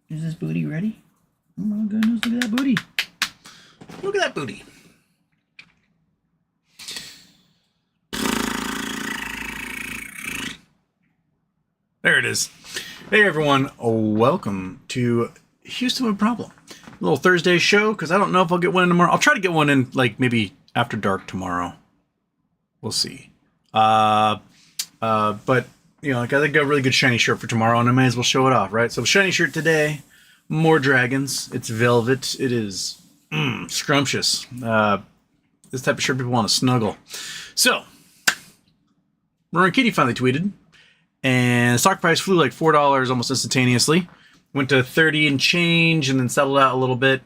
Is this booty ready? Oh my goodness, look at that booty. Look at that booty. There it is. Hey everyone, welcome to Houston with a Problem. A little Thursday show, because I don't know if I'll get one in tomorrow. I'll try to get one in, like, maybe after dark tomorrow. We'll see. But, you know, like, I got a really good shiny shirt for tomorrow, and I might as well show it off, right? So, shiny shirt today, more dragons. It's velvet. It is scrumptious. This type of shirt people want to snuggle. So, Maroon Kitty finally tweeted, and the stock price flew like $4 almost instantaneously. Went to 30 and change, and then settled out a little bit.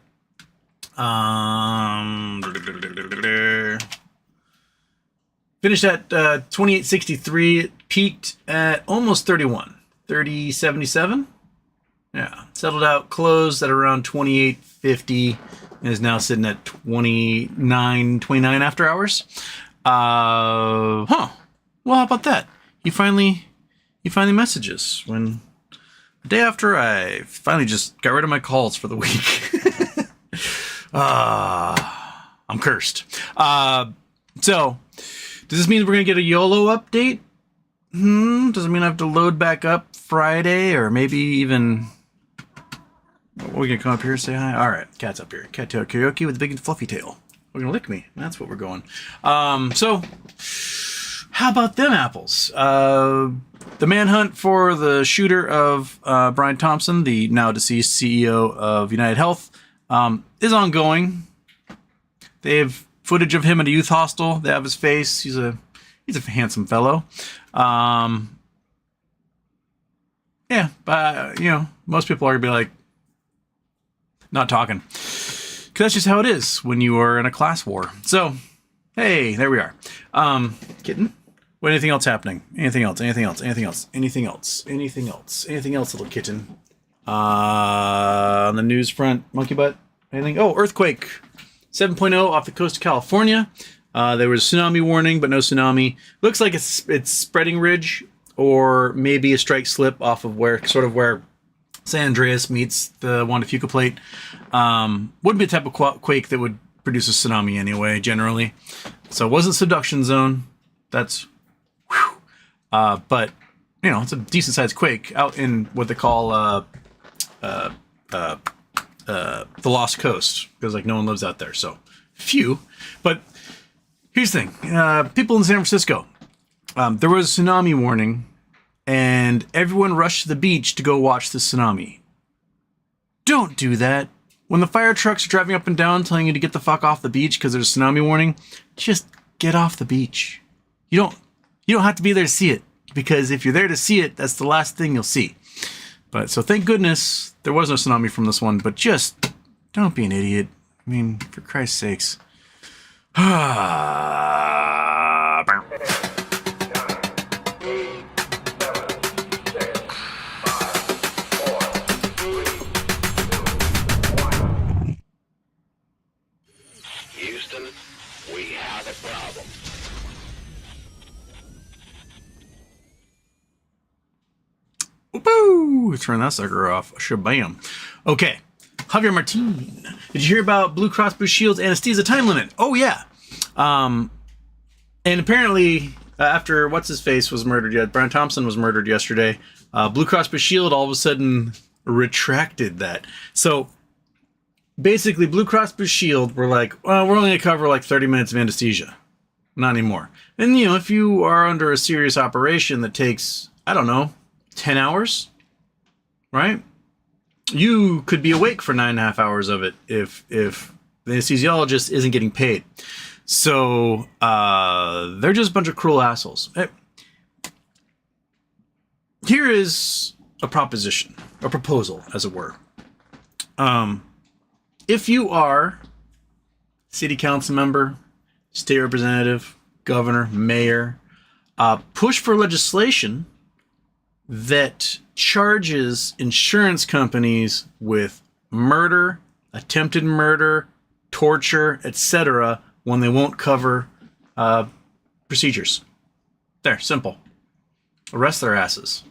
Finished at 28.63. It peaked at almost 31. 30.77. Yeah. Settled out, closed at around 28.50, and is now sitting at 29 after hours. Well, how about that? He finally messages when the day after I finally just got rid of my calls for the week. I'm cursed. So, does this mean we're going to get a YOLO update? Does it mean I have to load back up Friday, or maybe even... We're going to come up here and say hi? Alright, cat's up here. Cat tail karaoke with a big and fluffy tail. We're going to lick me. That's what we're going. So, how about them apples? The manhunt for the shooter of Brian Thompson, the now deceased CEO of United Health, is ongoing. They have footage of him at a youth hostel. They have his face. He's a handsome fellow. Yeah, but you know, most people are gonna be like, not talking, because that's just how it is when you are in a class war. So, hey, there we are. Kitten. What? Anything else happening? Anything else? Anything else? Anything else? Anything else? Anything else? Anything else, little kitten? On the news front, monkey butt. Anything? Oh, earthquake. 7.0 off the coast of California. There was a tsunami warning, but no tsunami. Looks like it's spreading ridge, or maybe a strike slip off of where San Andreas meets the Juan de Fuca plate. Wouldn't be a type of quake that would produce a tsunami anyway, generally. So it wasn't subduction zone. That's but you know, it's a decent sized quake out in what they call the Lost Coast, because like no one lives out there, so few. But here's the thing: people in San Francisco, there was a tsunami warning, and everyone rushed to the beach to go watch the tsunami. Don't do that. When the fire trucks are driving up and down telling you to get the fuck off the beach because there's a tsunami warning, just get off the beach. You don't have to be there to see it, because if you're there to see it, that's the last thing you'll see. But so thank goodness there was no tsunami from this one, but just don't be an idiot. I mean, for Christ's sakes. Houston, we have a problem. Woo! Turn that sucker off. Shabam. Okay. Javier Martin. Did you hear about Blue Cross Blue Shield's anesthesia time limit? Oh, yeah. And apparently, after what's-his-face was murdered, Brian Thompson was murdered yesterday, Blue Cross Blue Shield all of a sudden retracted that. So, basically, Blue Cross Blue Shield were like, well, we're only going to cover like 30 minutes of anesthesia. Not anymore. And, you know, if you are under a serious operation that takes, I don't know, 10 hours, right? You could be awake for 9.5 hours of it if the anesthesiologist isn't getting paid. So they're just a bunch of cruel assholes. Here is a proposition, a proposal, as it were. If you are city council member, state representative, governor, mayor, push for legislation that charges insurance companies with murder, attempted murder, torture, etc. when they won't cover procedures. There, simple. Arrest their asses.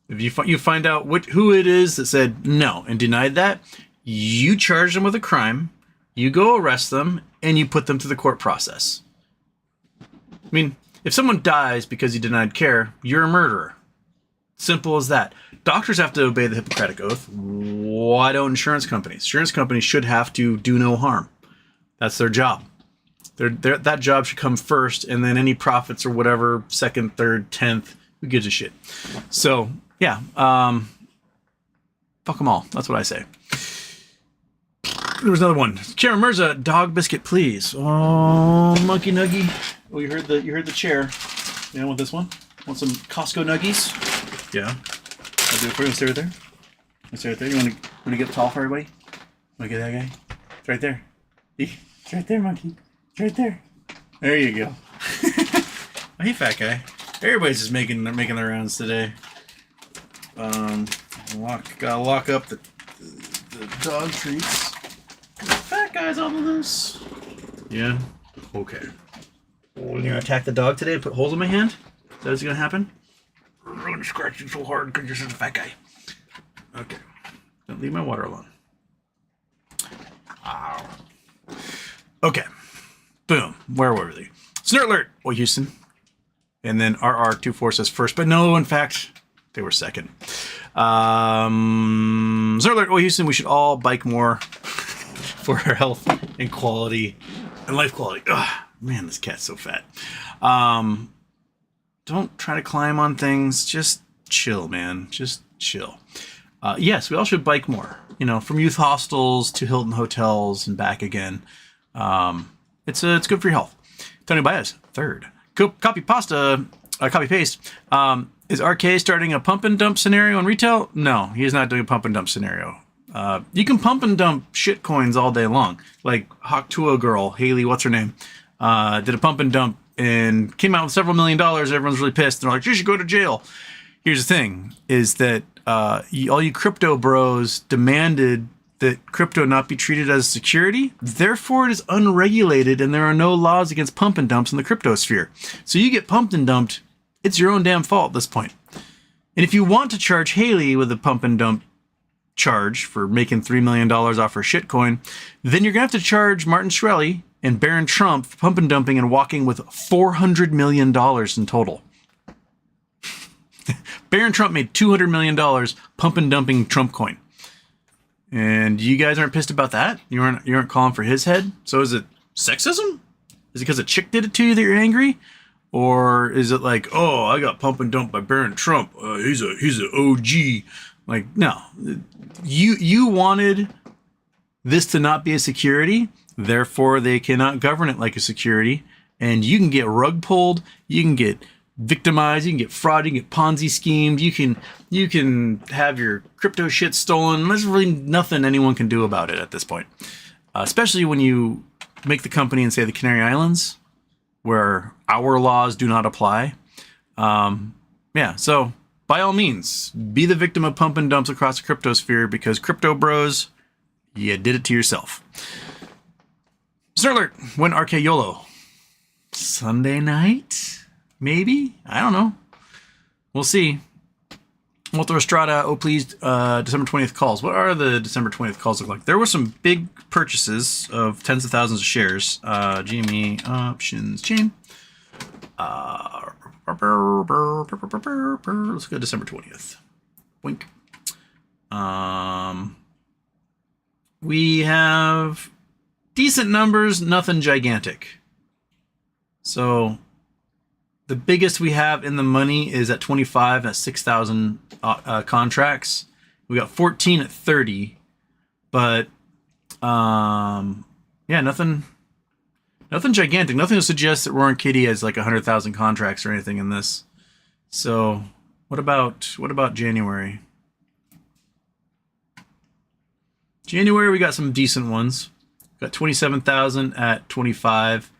If you find out who it is that said no and denied that, you charge them with a crime, you go arrest them, and you put them through the court process. I mean, if someone dies because he denied care, you're a murderer. Simple as that. Doctors have to obey the Hippocratic Oath. Why don't insurance companies? Insurance companies should have to do no harm. That's their job. That job should come first, and then any profits or whatever, second, third, 10th, who gives a shit? So, yeah. Fuck them all. That's what I say. There was another one. Chairman Mirza, dog biscuit, please. Oh, monkey nuggy. Oh, you heard the chair. You know, want this one? Want some Costco nuggies? Yeah. I'll do it for you. Stay right there. Stay right there. You want to get tall for everybody? Want to get that guy? It's right there. It's right there, monkey. It's right there. There you go. Oh, hey, fat guy. Everybody's just making their rounds today. Gotta lock up the dog treats. Fat guy's on the loose. Yeah. Okay. You're gonna attack the dog today and put holes in my hand? Is that what's gonna happen? I'm really scratching so hard because you're such a fat guy. Okay. Don't leave my water alone. Ow. Okay. Boom. Where were we? Snort alert. Oh, Houston. And then RR24 says first, but no, in fact, they were second. Snort alert. Oh, Houston, we should all bike more for our health and quality and life quality. Ugh, man, this cat's so fat. Don't try to climb on things. Just chill, man. Just chill. Yes, we all should bike more. You know, from youth hostels to Hilton hotels and back again. It's good for your health. Tony Baez, third. Copy paste. Is RK starting a pump and dump scenario in retail? No, he is not doing a pump and dump scenario. You can pump and dump shit coins all day long. Like Hawktua girl, Haley, what's her name? Did a pump and dump and came out with several $1 million. Everyone's really pissed. They're like, you should go to jail. Here's the thing, is that all you crypto bros demanded that crypto not be treated as security. Therefore, it is unregulated and there are no laws against pump and dumps in the crypto sphere. So you get pumped and dumped, it's your own damn fault at this point. And if you want to charge Haley with a pump and dump charge for making $3 million off her shitcoin, then you're going to have to charge Martin Shkreli and Barron Trump for pump and dumping and walking with $400 million in total. Barron Trump made $200 million pump and dumping Trump coin. And you guys aren't pissed about that? You aren't calling for his head? So is it sexism? Is it because a chick did it to you that you're angry? Or is it like, oh, I got pump and dumped by Barron Trump. He's an OG. Like, no. You wanted this to not be a security. Therefore, they cannot govern it like a security. And you can get rug pulled. You can get victimized, you can get fraud, you can get Ponzi schemed, you can have your crypto shit stolen. There's really nothing anyone can do about it at this point. Especially when you make the company in, say, the Canary Islands, where our laws do not apply. Yeah, so by all means, be the victim of pump and dumps across the crypto sphere, because crypto bros, you did it to yourself. Snort alert, when archaeolo? Sunday night? Maybe? I don't know. We'll see. Walter Estrada, oh please, December 20th calls. What are the December 20th calls look like? There were some big purchases of tens of thousands of shares. GME options chain. Let's go December 20th. Wink. We have decent numbers, nothing gigantic. So the biggest we have in the money is at 25 at 6,000 contracts. We got 14 at 30, but yeah, nothing gigantic. Nothing to suggest that Roaring Kitty has like 100,000 contracts or anything in this. So what about January? January we got some decent ones. We got 27,000 at 25.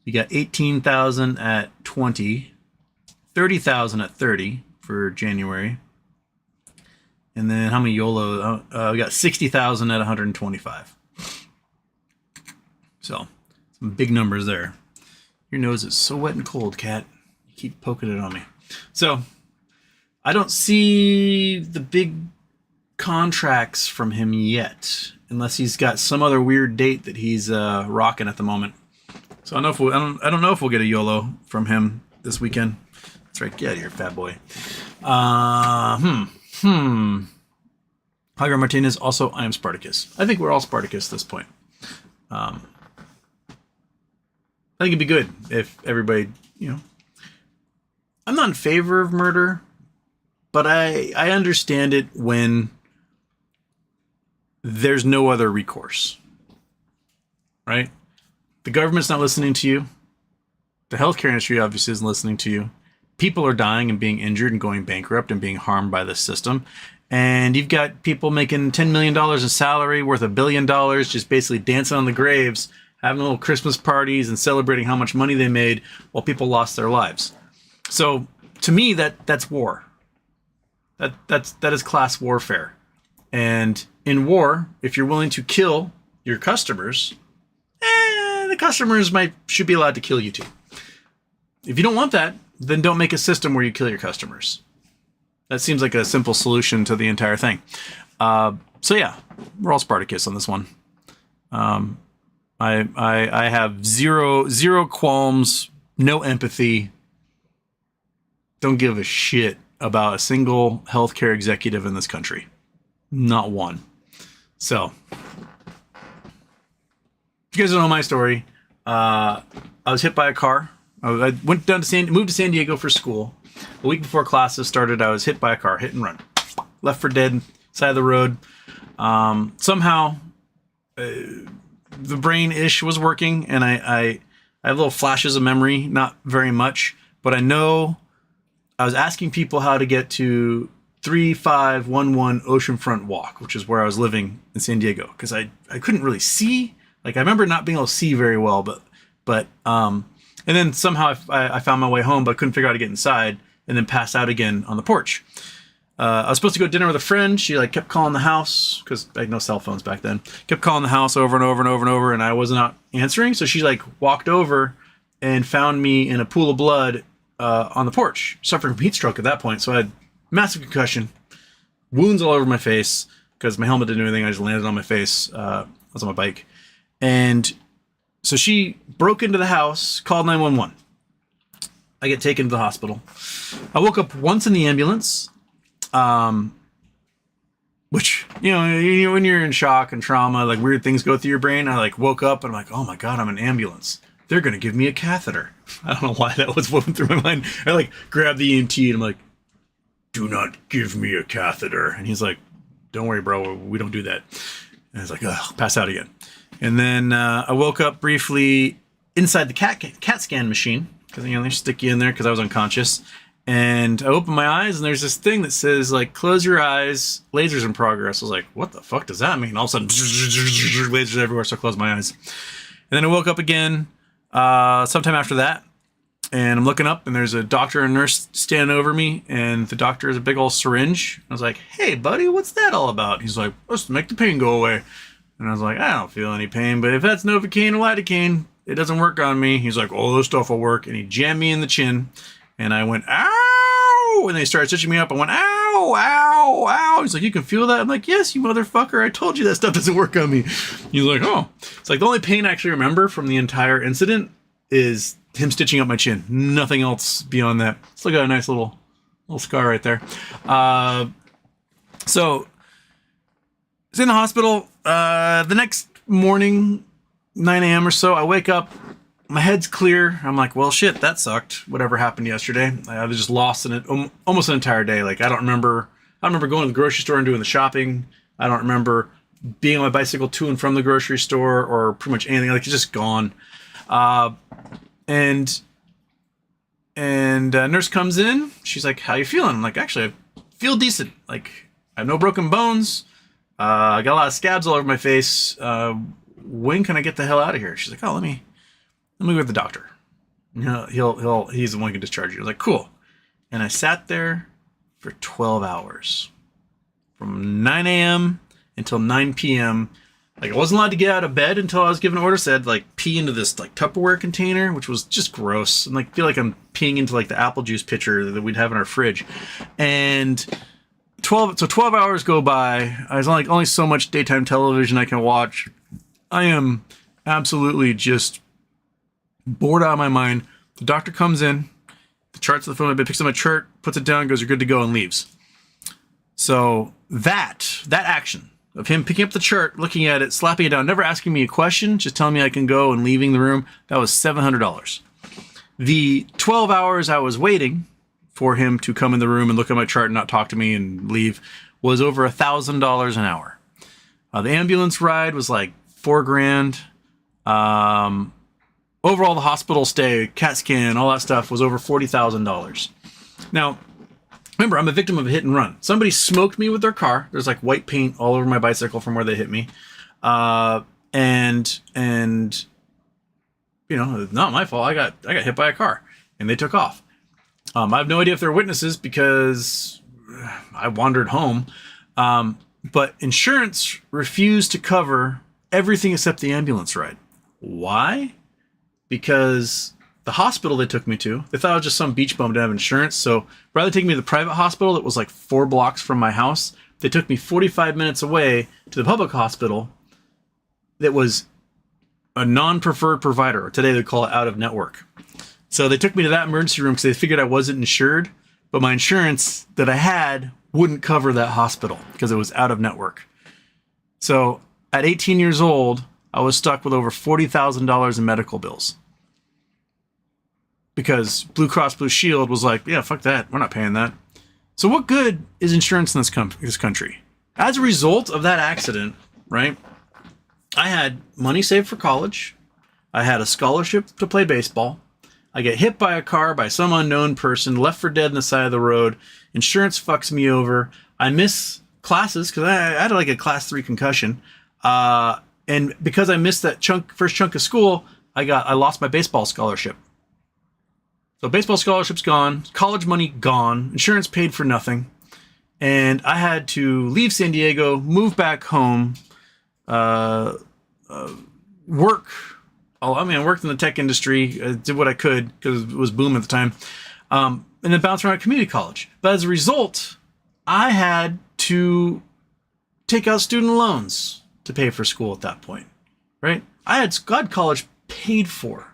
You got 18,000 at 20, 30,000 at 30 for January. And then how many YOLO? We got 60,000 at 125. So some big numbers there. Your nose is so wet and cold, cat. You keep poking it on me. So I don't see the big contracts from him yet, unless he's got some other weird date that he's rocking at the moment. So I don't know if we'll get a YOLO from him this weekend. That's right. Get out of here, fat boy. Javier Martinez. Also, I am Spartacus. I think we're all Spartacus at this point. I think it'd be good if everybody, I'm not in favor of murder, but I understand it when there's no other recourse, right? The government's not listening to you. The healthcare industry obviously isn't listening to you. People are dying and being injured and going bankrupt and being harmed by this system. And you've got people making $10 million in salary, worth $1 billion, just basically dancing on the graves, having little Christmas parties and celebrating how much money they made while people lost their lives. So to me, that's war. That is class warfare. And in war, if you're willing to kill your customers, the customers should be allowed to kill you too. If you don't want that, then don't make a system where you kill your customers. That seems like a simple solution to the entire thing. So yeah, we're all Spartacus on this one. I have zero qualms, no empathy. Don't give a shit about a single healthcare executive in this country. Not one. So, if you guys don't know my story, I was hit by a car. I moved to San Diego for school. A week before classes started, I was hit by a car, hit and run. Left for dead, side of the road. Somehow, the brain-ish was working, and I have little flashes of memory, not very much, but I know I was asking people how to get to 3511 Oceanfront Walk, which is where I was living in San Diego, because I couldn't really see. Like, I remember not being able to see very well, but and then somehow I found my way home, but couldn't figure out how to get inside, and then passed out again on the porch. I was supposed to go to dinner with a friend. She kept calling the house, because I had no cell phones back then. Kept calling the house over and over and over and over, and I was not answering. So she walked over and found me in a pool of blood on the porch, suffering from heat stroke at that point. So I had massive concussion, wounds all over my face, because my helmet didn't do anything. I just landed on my face. I was on my bike. And so she broke into the house, called 911. I get taken to the hospital. I woke up once in the ambulance, which, when you're in shock and trauma, weird things go through your brain. I woke up and I'm like, oh my God, I'm in an ambulance. They're going to give me a catheter. I don't know why that was woven through my mind. I grabbed the EMT and I'm like, do not give me a catheter. And he's like, don't worry, bro. We don't do that. And I was like, ugh, pass out again. And then I woke up briefly inside the CAT scan machine, because they stick you in there because I was unconscious. And I opened my eyes, and there's this thing that says, close your eyes, lasers in progress. I was like, what the fuck does that mean? All of a sudden, lasers everywhere, so I closed my eyes. And then I woke up again sometime after that, and I'm looking up, and there's a doctor and nurse standing over me, and the doctor has a big old syringe. I was like, hey, buddy, what's that all about? He's like, let's make the pain go away. And I was like, I don't feel any pain, but if that's Novocaine or lidocaine, it doesn't work on me. He's like, oh, this stuff will work. And he jammed me in the chin, and I went, ow! And they started stitching me up. I went, ow, ow, ow. He's like, you can feel that? I'm like, yes, you motherfucker. I told you that stuff doesn't work on me. He's like, oh. It's the only pain I actually remember from the entire incident is him stitching up my chin. Nothing else beyond that. Still got a nice little scar right there. So I was in the hospital. The next morning, 9 a.m. or so, I wake up. My head's clear. I'm like, well, shit, that sucked. Whatever happened yesterday. I was just lost in it almost an entire day. I don't remember going to the grocery store and doing the shopping. I don't remember being on my bicycle to and from the grocery store or pretty much anything. It's just gone. And a nurse comes in. She's like, how you feeling? I'm like, actually, I feel decent. I have no broken bones. I got a lot of scabs all over my face. When can I get the hell out of here? She's like, oh, let me go with the doctor. He's the one who can discharge you. I was like, cool. And I sat there for 12 hours. From 9 a.m. until 9 p.m. Like, I wasn't allowed to get out of bed until I was given orders. I had to, like, pee into this, like, Tupperware container, which was just gross. And, like, feel like I'm peeing into, like, the apple juice pitcher that we'd have in our fridge. And 12 hours go by. There's only so much daytime television I can watch. I am absolutely just bored out of my mind. The doctor comes in, the charts of the phone, picks up my chart, puts it down, goes, "You're good to go," and leaves. So that action of him picking up the chart, looking at it, slapping it down, never asking me a question, just telling me I can go and leaving the room, that was $700. The 12 hours I was waiting for him to come in the room and look at my chart and not talk to me and leave was over $1,000 an hour. The ambulance ride was like $4,000. Overall, the hospital stay, CAT scan, all that stuff was over $40,000. Now, remember, I'm a victim of a hit and run. Somebody smoked me with their car. There's like white paint all over my bicycle from where they hit me. And you know, not my fault. I got hit by a car and they took off. I have no idea if they're witnesses because I wandered home. But insurance refused to cover everything except the ambulance ride. Why? Because the hospital they took me to, they thought I was just some beach bum to have insurance. So rather than taking me to the private hospital that was like 4 blocks from my house, they took me 45 minutes away to the public hospital that was a non-preferred provider. Or today they call it out of network. So they took me to that emergency room because they figured I wasn't insured, but my insurance that I had wouldn't cover that hospital because it was out of network. So at 18 years old, I was stuck with over $40,000 in medical bills. Because Blue Cross Blue Shield was like, yeah, fuck that. We're not paying that. So what good is insurance in this country? As a result of that accident, right, I had money saved for college. I had a scholarship to play baseball. I get hit by a car by some unknown person, left for dead on the side of the road. Insurance fucks me over. I miss classes because I had like a class 3 concussion. And because I missed that first chunk of school, I lost my baseball scholarship. So baseball scholarship's gone, college money gone, insurance paid for nothing. And I had to leave San Diego, move back home, work. I worked in the tech industry, did what I could because it was boom at the time. And then bounced around at community college. But as a result, I had to take out student loans to pay for school at that point, right? I had college paid for.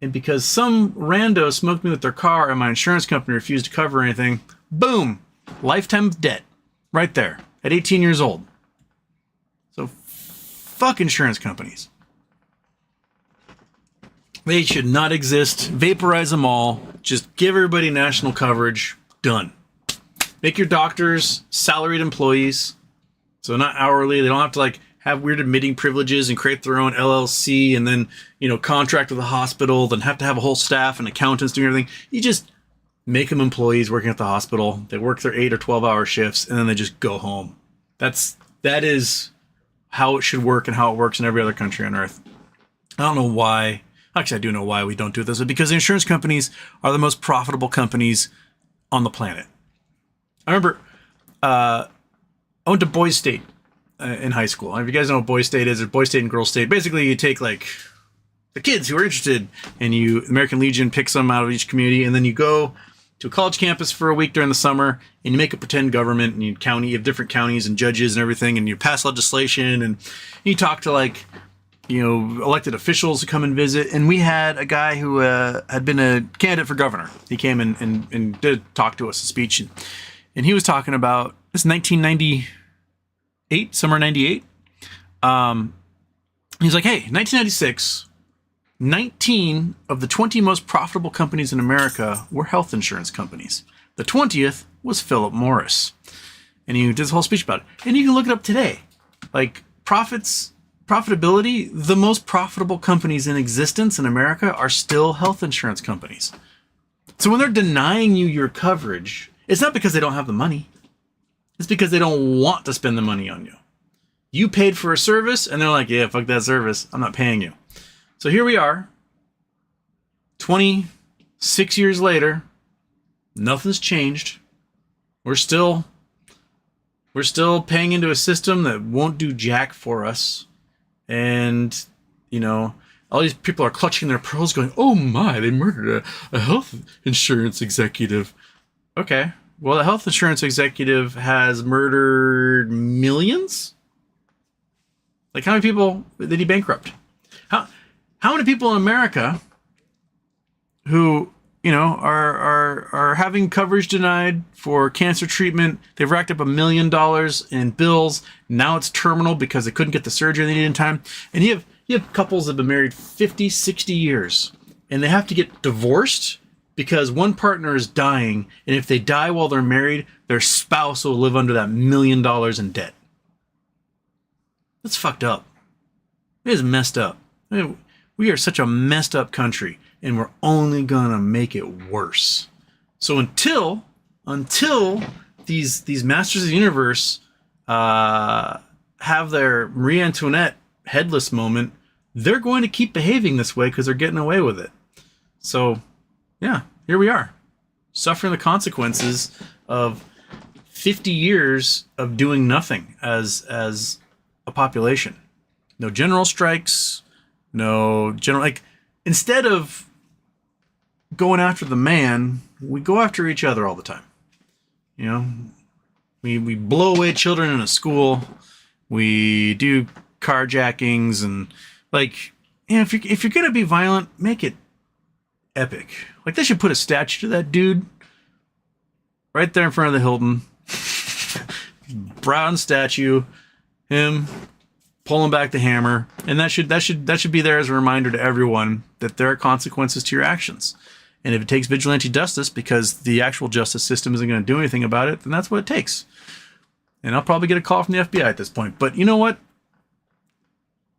And because some rando smoked me with their car and my insurance company refused to cover anything, boom, lifetime of debt right there at 18 years old. So fuck insurance companies. They should not exist. Vaporize them all. Just give everybody national coverage. Done. Make your doctors salaried employees. So not hourly. They don't have to like have weird admitting privileges and create their own LLC and then, contract with the hospital, then have to have a whole staff and accountants doing everything. You just make them employees working at the hospital. They work their 8 or 12-hour shifts and then they just go home. That is how it should work and how it works in every other country on earth. I don't know why. Actually, I do know why we don't do it this way, because the insurance companies are the most profitable companies on the planet. I remember I went to Boys State in high school. If you guys know what Boys State is, there's Boys State and Girls State. Basically, you take like the kids who are interested and American Legion picks them out of each community, and then you go to a college campus for a week during the summer and you make a pretend government and you have different counties and judges and everything, and you pass legislation and you talk to like elected officials to come and visit. And we had a guy who had been a candidate for governor. He came and did talk to us, a speech. And he was talking about, this is 1998, summer 98. He's like, hey, 1996, 19 of the 20 most profitable companies in America were health insurance companies. The 20th was Philip Morris. And he did this whole speech about it. And you can look it up today. Like profitability, the most profitable companies in existence in America are still health insurance companies. So when they're denying you your coverage, it's not because they don't have the money. It's because they don't want to spend the money on you. You paid for a service and they're like, yeah, fuck that service. I'm not paying you. So here we are, 26 years later, nothing's changed. We're still We're still paying into a system that won't do jack for us. And, all these people are clutching their pearls going, oh my, they murdered a health insurance executive. Okay. Well, the health insurance executive has murdered millions? Like, how many people did he bankrupt? How many people in America who, are having coverage denied for cancer treatment? They've racked up $1 million in bills. Now it's terminal because they couldn't get the surgery they needed in time. And you have couples that have been married 50, 60 years, and they have to get divorced because one partner is dying, and if they die while they're married, their spouse will live under that $1 million in debt. That's fucked up. It is messed up. We are such a messed up country, and we're only gonna make it worse. So until these masters of the universe have their Marie Antoinette headless moment, they're going to keep behaving this way because they're getting away with it. So, yeah, here we are, suffering the consequences of 50 years of doing nothing as a population. No general strikes, instead of going after the man, we go after each other all the time. We blow away children in a school. We do carjackings and if you're gonna be violent, make it epic. Like, they should put a statue to that dude right there in front of the Hilton. Brown statue, him pulling back the hammer, and that should be there as a reminder to everyone that there are consequences to your actions. And if it takes vigilante justice because the actual justice system isn't going to do anything about it, then that's what it takes. And I'll probably get a call from the FBI at this point. But you know what?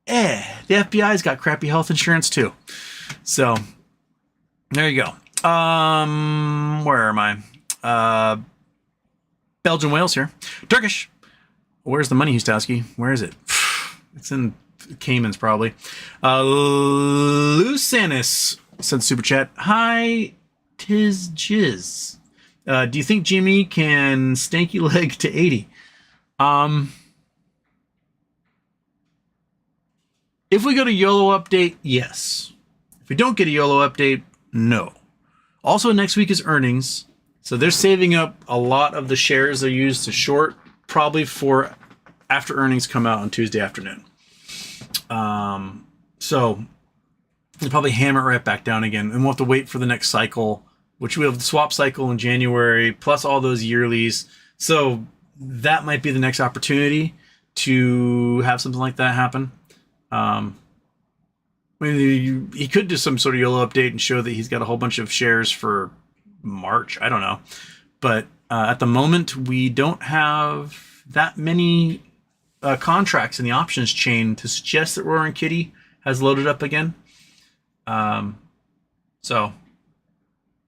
The FBI's got crappy health insurance too. So there you go. Where am I? Belgian Wales here. Turkish. Where's the money, Hustowski? Where is it? It's in Caymans, probably. Lucanus said super chat. Hi, tis jizz. Do you think Jimmy can stanky leg to 80? If we go to YOLO update, yes. If we don't get a YOLO update, no. Also, next week is earnings. So they're saving up a lot of the shares they used to short, probably for after earnings come out on Tuesday afternoon. So they'll probably hammer it right back down again. And we'll have to wait for the next cycle, which we have the swap cycle in January, plus all those yearlies. So that might be the next opportunity to have something like that happen. He could do some sort of YOLO update and show that he's got a whole bunch of shares for March. I don't know. But at the moment, we don't have that many contracts in the options chain to suggest that Roaring Kitty has loaded up again. So,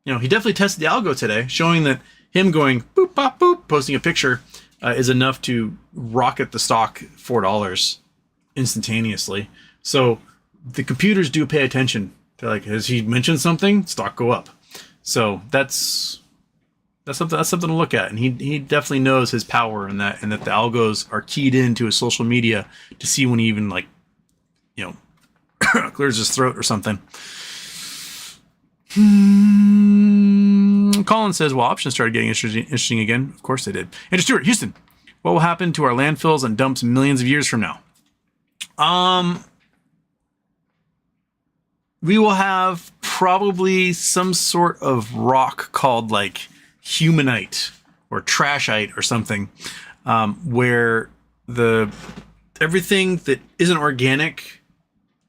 he definitely tested the algo today, showing that him going boop, bop, boop, posting a picture is enough to rocket the stock $4 instantaneously. So the computers do pay attention to, like, has he mentioned something? Stock go up. So that's something to look at, and he definitely knows his power in that, and that the algos are keyed into his social media to see when he even clears his throat or something. Colin says, well, options started getting interesting again. Of course they did. And Stuart, Houston, what will happen to our landfills and dumps millions of years from now? We will have probably some sort of rock called like humanite or trashite or something, where everything that isn't organic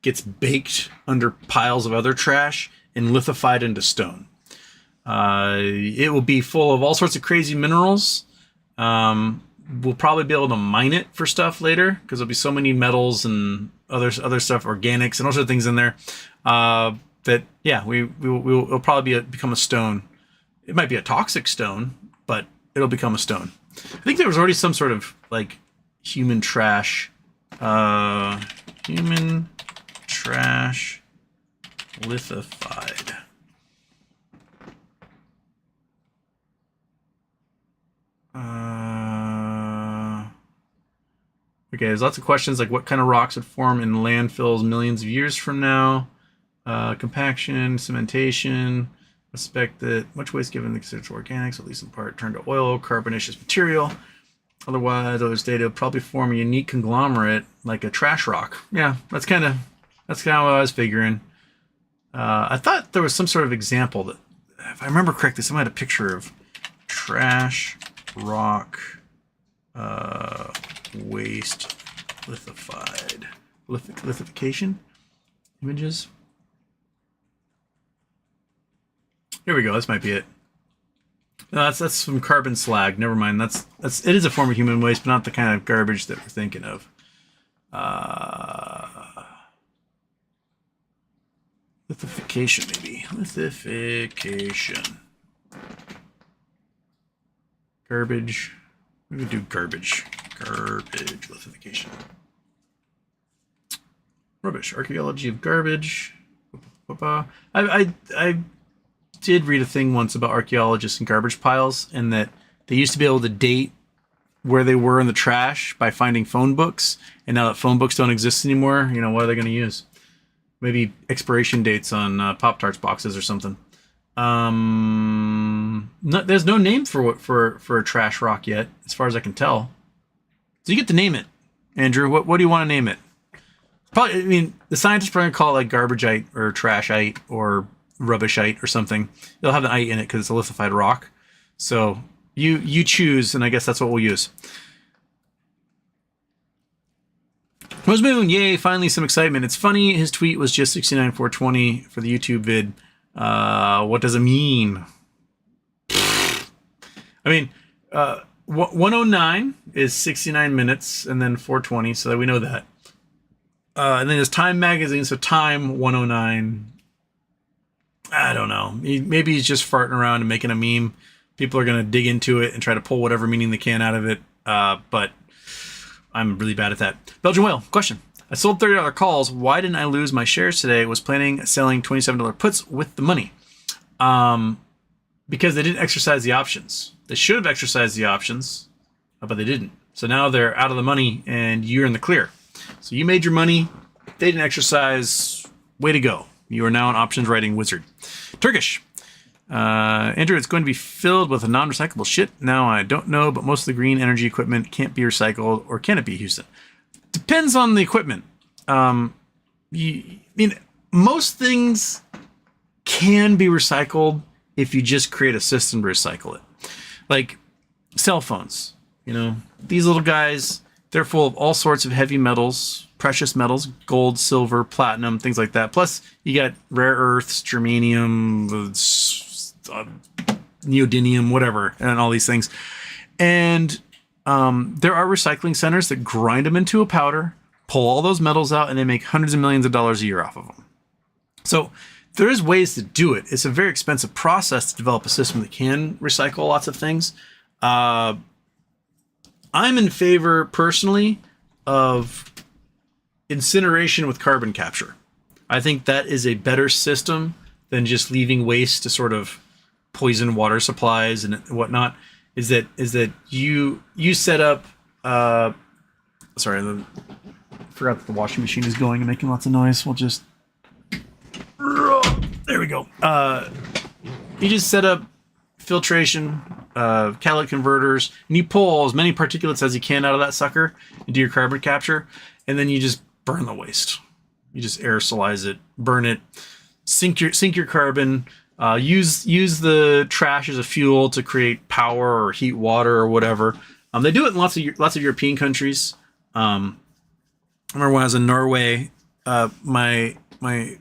gets baked under piles of other trash and lithified into stone. It will be full of all sorts of crazy minerals. We'll probably be able to mine it for stuff later because there'll be so many metals and other stuff, organics and all sorts of things in there. We'll probably become a stone. It might be a toxic stone, but it'll become a stone. I think there was already some sort of like human trash lithified. Okay, there's lots of questions like what kind of rocks would form in landfills millions of years from now. Compaction, cementation. Suspect that much waste given the considered organics, at least in part, turn to oil, carbonaceous material. Otherwise, others data would probably form a unique conglomerate like a trash rock. Yeah, that's kind of what I was figuring. I thought there was some sort of example that, if I remember correctly, someone had a picture of trash rock waste lithified. Lithification images. Here we go. This might be it. No, that's some carbon slag. Never mind. It is a form of human waste, but not the kind of garbage that we're thinking of. Lithification, maybe. Lithification. Garbage. We would do garbage. Garbage lithification. Rubbish. Archaeology of garbage. I did read a thing once about archaeologists and garbage piles, and that they used to be able to date where they were in the trash by finding phone books, and now that phone books don't exist anymore, what are they going to use? Maybe expiration dates on Pop-Tarts boxes or something. There's no name for a trash rock yet, as far as I can tell. So you get to name it, Andrew. What do you want to name it? Probably, the scientists probably call it like garbageite or trashite or rubbishite or something. It'll have an ite in it because it's a lithified rock. So you choose, and I guess that's what we'll use. Rose Moon, yay, finally some excitement. It's funny, his tweet was just 69,420 for the YouTube vid. What does it mean? 109 is 69 minutes, and then 420, so that we know that. And then there's Time Magazine, so Time 109. I don't know. Maybe he's just farting around and making a meme. People are going to dig into it and try to pull whatever meaning they can out of it. But I'm really bad at that. Belgian Whale, question. I sold $30 calls. Why didn't I lose my shares today? Was planning selling $27 puts with the money. Because they didn't exercise the options. They should have exercised the options, but they didn't. So now they're out of the money and you're in the clear. So you made your money. They didn't exercise. Way to go. You are now an options writing wizard. Turkish. Andrew, it's going to be filled with a non-recyclable shit. Now, I don't know, but most of the green energy equipment can't be recycled, or can it be, Houston? Depends on the equipment. Most things can be recycled if you just create a system to recycle it. Like cell phones, these little guys, they're full of all sorts of heavy metals, precious metals, gold, silver, platinum, things like that. Plus, you got rare earths, germanium, neodymium, whatever, and all these things. And there are recycling centers that grind them into a powder, pull all those metals out, and they make hundreds of millions of dollars a year off of them. So there is ways to do it. It's a very expensive process to develop a system that can recycle lots of things. I'm in favor, personally, of incineration with carbon capture. I think that is a better system than just leaving waste to sort of poison water supplies and whatnot. Is that you set up? Sorry, I forgot that the washing machine is going and making lots of noise. We'll just there we go. You just set up filtration, catalytic converters, and you pull as many particulates as you can out of that sucker and do your carbon capture, and then you just burn the waste. You just aerosolize it, burn it, sink your carbon. Use the trash as a fuel to create power or heat water or whatever. They do it in lots of European countries. I remember when I was in Norway, my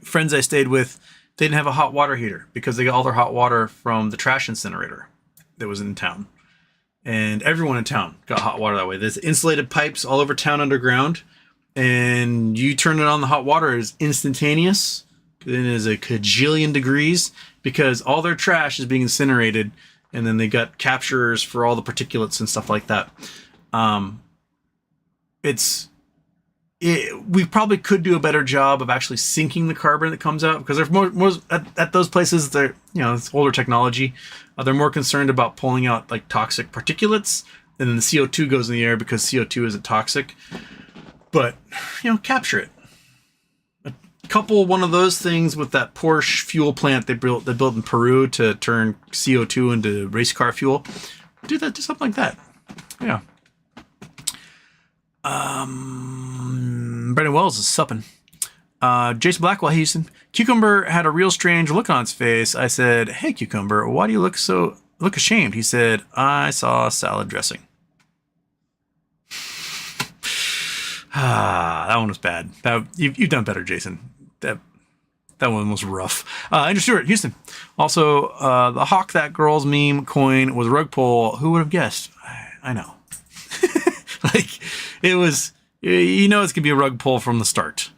friends I stayed with, they didn't have a hot water heater because they got all their hot water from the trash incinerator that was in town. And everyone in town got hot water that way. There's insulated pipes all over town underground, and you turn it on, the hot water is instantaneous. It is a cajillion degrees because all their trash is being incinerated, and then they got capturers for all the particulates and stuff like that. We probably could do a better job of actually sinking the carbon that comes out, because there's more at those places. They're, it's older technology. They're more concerned about pulling out like toxic particulates, and then the CO2 goes in the air because CO2 isn't toxic. But, capture it. Couple one of those things with that Porsche fuel plant they built in Peru to turn CO2 into race car fuel. Do something like that. Yeah. Brendan Wells is supping. Jason Blackwell, Houston. Cucumber had a real strange look on his face. I said, "Hey, Cucumber, why do you look ashamed?" He said, "I saw salad dressing." That one was bad. You've done better, Jason. That one was rough. Andrew Stewart, Houston. Also, the hawk that girl's meme coin was a rug pull. Who would have guessed? I know. It was, it's going to be a rug pull from the start.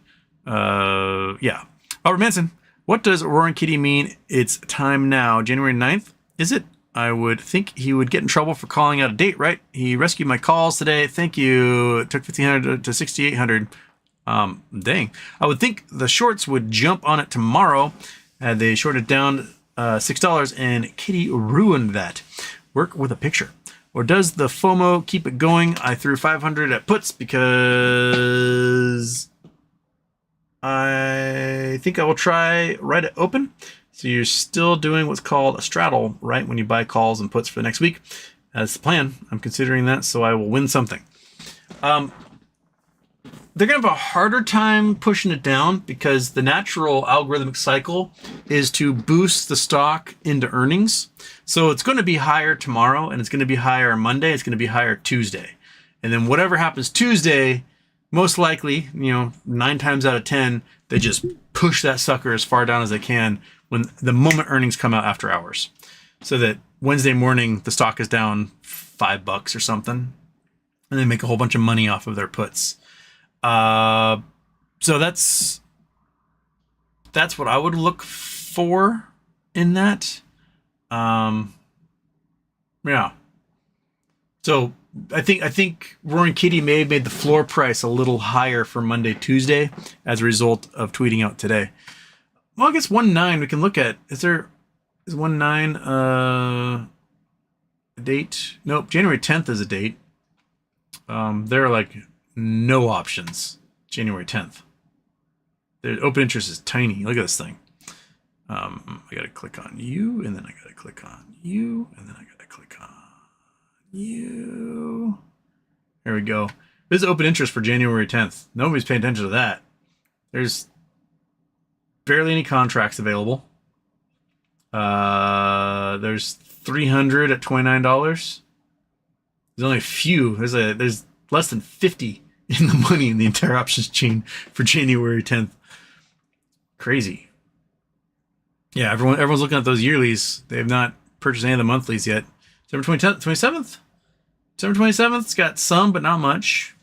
Yeah. Robert Manson, what does Roaring Kitty mean? It's time now. January 9th? Is it? I would think he would get in trouble for calling out a date, right? He rescued my calls today. Thank you. It took 1,500 to 6,800. Dang. I would think the shorts would jump on it tomorrow. They shorted down $6 and Kitty ruined that. Work with a picture. Or does the FOMO keep it going? I threw 500 at puts because I think I will try right at open. So you're still doing what's called a straddle, right? When you buy calls and puts for the next week. That's the plan. I'm considering that, so I will win something. They're going to have a harder time pushing it down because the natural algorithmic cycle is to boost the stock into earnings. So it's going to be higher tomorrow, and it's going to be higher on Monday. It's going to be higher Tuesday. And then whatever happens Tuesday, most likely, 9 times out of 10, they just push that sucker as far down as they can when the moment earnings come out after hours. So that Wednesday morning, the stock is down $5 or something, and they make a whole bunch of money off of their puts. So that's what I would look for in that. Yeah. So I think Roaring Kitty may have made the floor price a little higher for Monday, Tuesday as a result of tweeting out today. Well, I guess 1.9 we can look at. Is 1.9 a date? Nope. January 10th is a date. There are like no options. January 10th. The open interest is tiny. Look at this thing. I got to click on you, and then I got to click on you, and then I got to click on you. There we go. This is open interest for January 10th. Nobody's paying attention to that. There's barely any contracts available. There's 300 at $29. There's only a few. There's less than 50 in the money in the entire options chain for January 10th. Crazy. Yeah, everyone's looking at those yearlies. They have not purchased any of the monthlies yet. December 27th? December 27th's got some, but not much.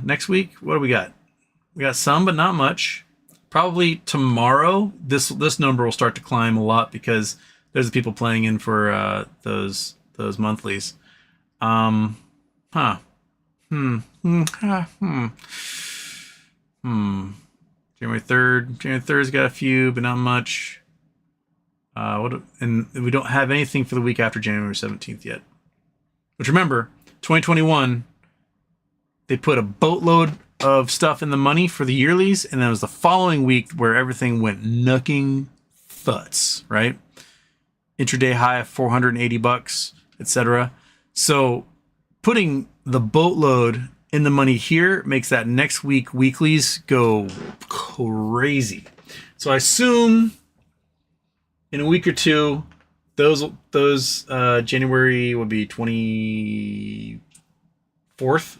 Next week, what do we got? We got some, but not much. Probably tomorrow, this number will start to climb a lot because there's the people playing in for those monthlies. January 3rd. January 3rd's got a few, but not much. And we don't have anything for the week after January 17th yet. Which remember, 2021, they put a boatload of stuff in the money for the yearlies, and then it was the following week where everything went nucking thuts, right? Intraday high of $480, etc. So putting the boatload in the money here makes that next week weeklies go crazy. So I assume in a week or two, those January will be 24th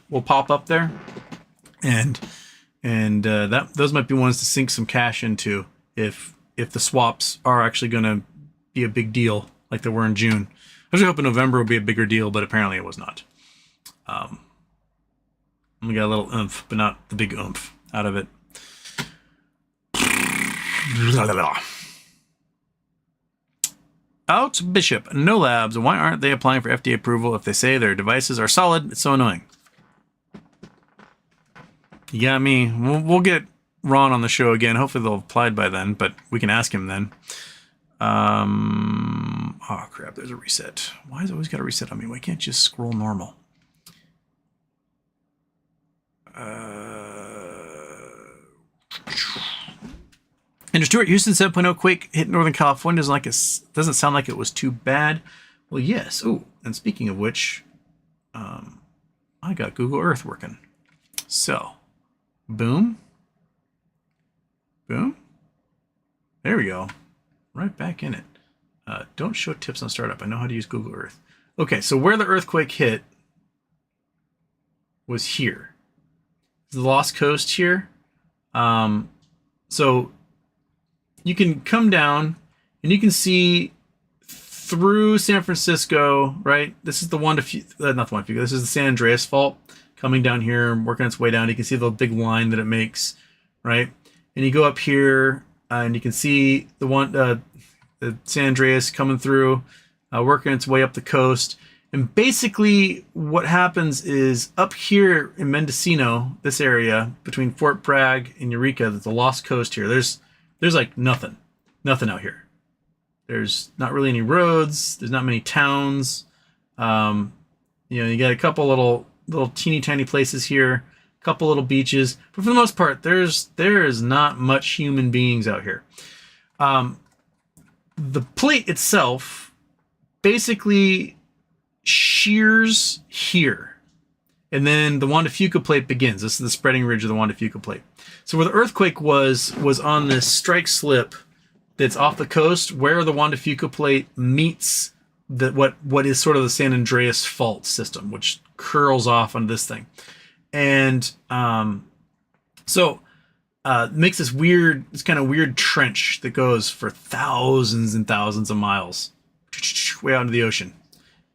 will pop up there, and those might be ones to sink some cash into if the swaps are actually going to be a big deal like they were in June. I was hoping November would be a bigger deal, but apparently it was not. We got a little oomph, but not the big oomph out of it. Out Bishop, no labs. Why aren't they applying for FDA approval if they say their devices are solid? It's so annoying. You got me. We'll get Ron on the show again. Hopefully they'll have applied by then, but we can ask him then. Oh crap, there's a reset. Why is it always got a reset on me? Why can't you just scroll normal? Andrew Stewart, Houston 7.0 quake hit Northern California. Doesn't sound like it was too bad. Well, yes. Oh, and speaking of which, I got Google Earth working. So, boom. Boom. There we go. Right back in it. Don't show tips on startup. I know how to use Google Earth. Okay, so where the earthquake hit was here. The Lost Coast here. So you can come down and you can see through San Francisco, right? This is the Juan de Fuca, not the Juan de Fuca. This is the San Andreas Fault coming down here, working its way down. You can see the big line that it makes, right? And you go up here and you can see the San Andreas coming through, working its way up the coast. And basically what happens is up here in Mendocino, this area between Fort Bragg and Eureka, there's the Lost Coast here. There's like nothing out here. There's not really any roads. There's not many towns. You got a couple little teeny tiny places here, a couple little beaches, but for the most part, there is not much human beings out here. The plate itself basically shears here, and then the Juan de Fuca plate begins. This is the spreading ridge of the Juan de Fuca plate. So where the earthquake was on this strike slip that's off the coast, where the Juan de Fuca plate meets what is sort of the San Andreas fault system, which curls off on this thing, and makes this kind of weird trench that goes for thousands and thousands of miles way out into the ocean.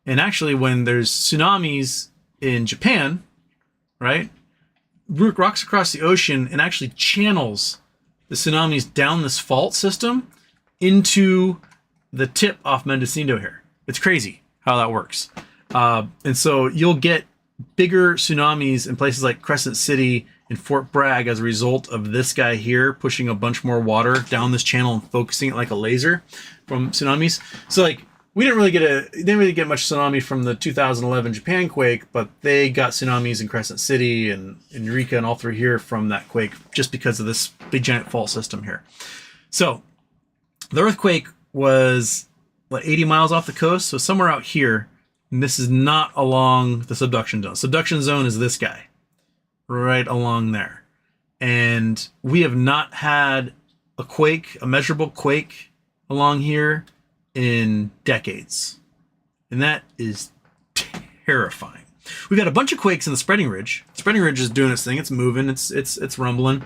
And actually, when there's tsunamis in Japan, right, rocks across the ocean and actually channels the tsunamis down this fault system into the tip off Mendocino here. It's crazy how that works. And so you'll get bigger tsunamis in places like Crescent City and Fort Bragg as a result of this guy here pushing a bunch more water down this channel and focusing it like a laser from tsunamis. So like, we didn't really get much tsunami from the 2011 Japan quake, but they got tsunamis in Crescent City and in Eureka and all through here from that quake just because of this big giant fault system here. So the earthquake was 80 miles off the coast, so somewhere out here, and this is not along the subduction zone. Subduction zone is this guy, right along there. And we have not had a measurable quake along here in decades. And that is terrifying. We've got a bunch of quakes in the spreading ridge. The spreading ridge is doing its thing. It's moving. It's rumbling.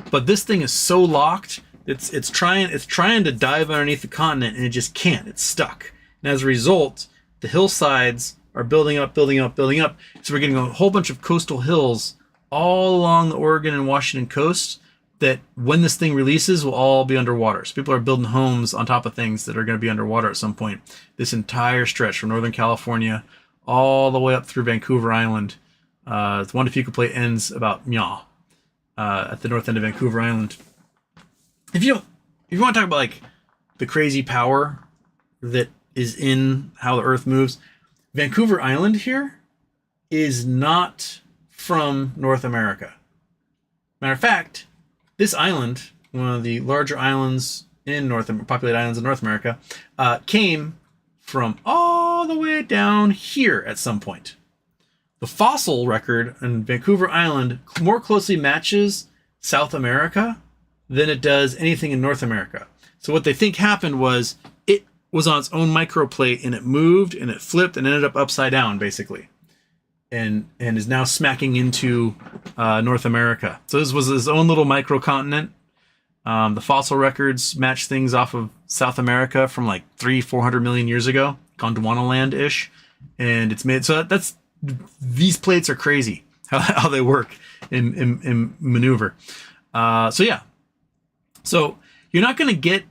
But this thing is so locked. It's trying to dive underneath the continent, and it just can't. It's stuck. And as a result, the hillsides are building up. So we're getting a whole bunch of coastal hills all along the Oregon and Washington coast that when this thing releases will all be underwater. So people are building homes on top of things that are going to be underwater at some point. This entire stretch from Northern California all the way up through Vancouver Island. The Juan de Fuca plate ends about at the north end of Vancouver Island. If you want to talk about like the crazy power that is in how the Earth moves, Vancouver Island here is not from North America. Matter of fact, this island, one of the larger islands in populated islands in North America, came from all the way down here at some point. The fossil record on Vancouver Island more closely matches South America than it does anything in North America. So what they think happened was it was on its own microplate and it moved and it flipped and ended up upside down basically, and is now smacking into North America. So this was its own little microcontinent. The fossil records match things off of South America from like 300-400 million years ago, Gondwana land-ish, and it's made so these plates are crazy how they work and maneuver. So you're not going to get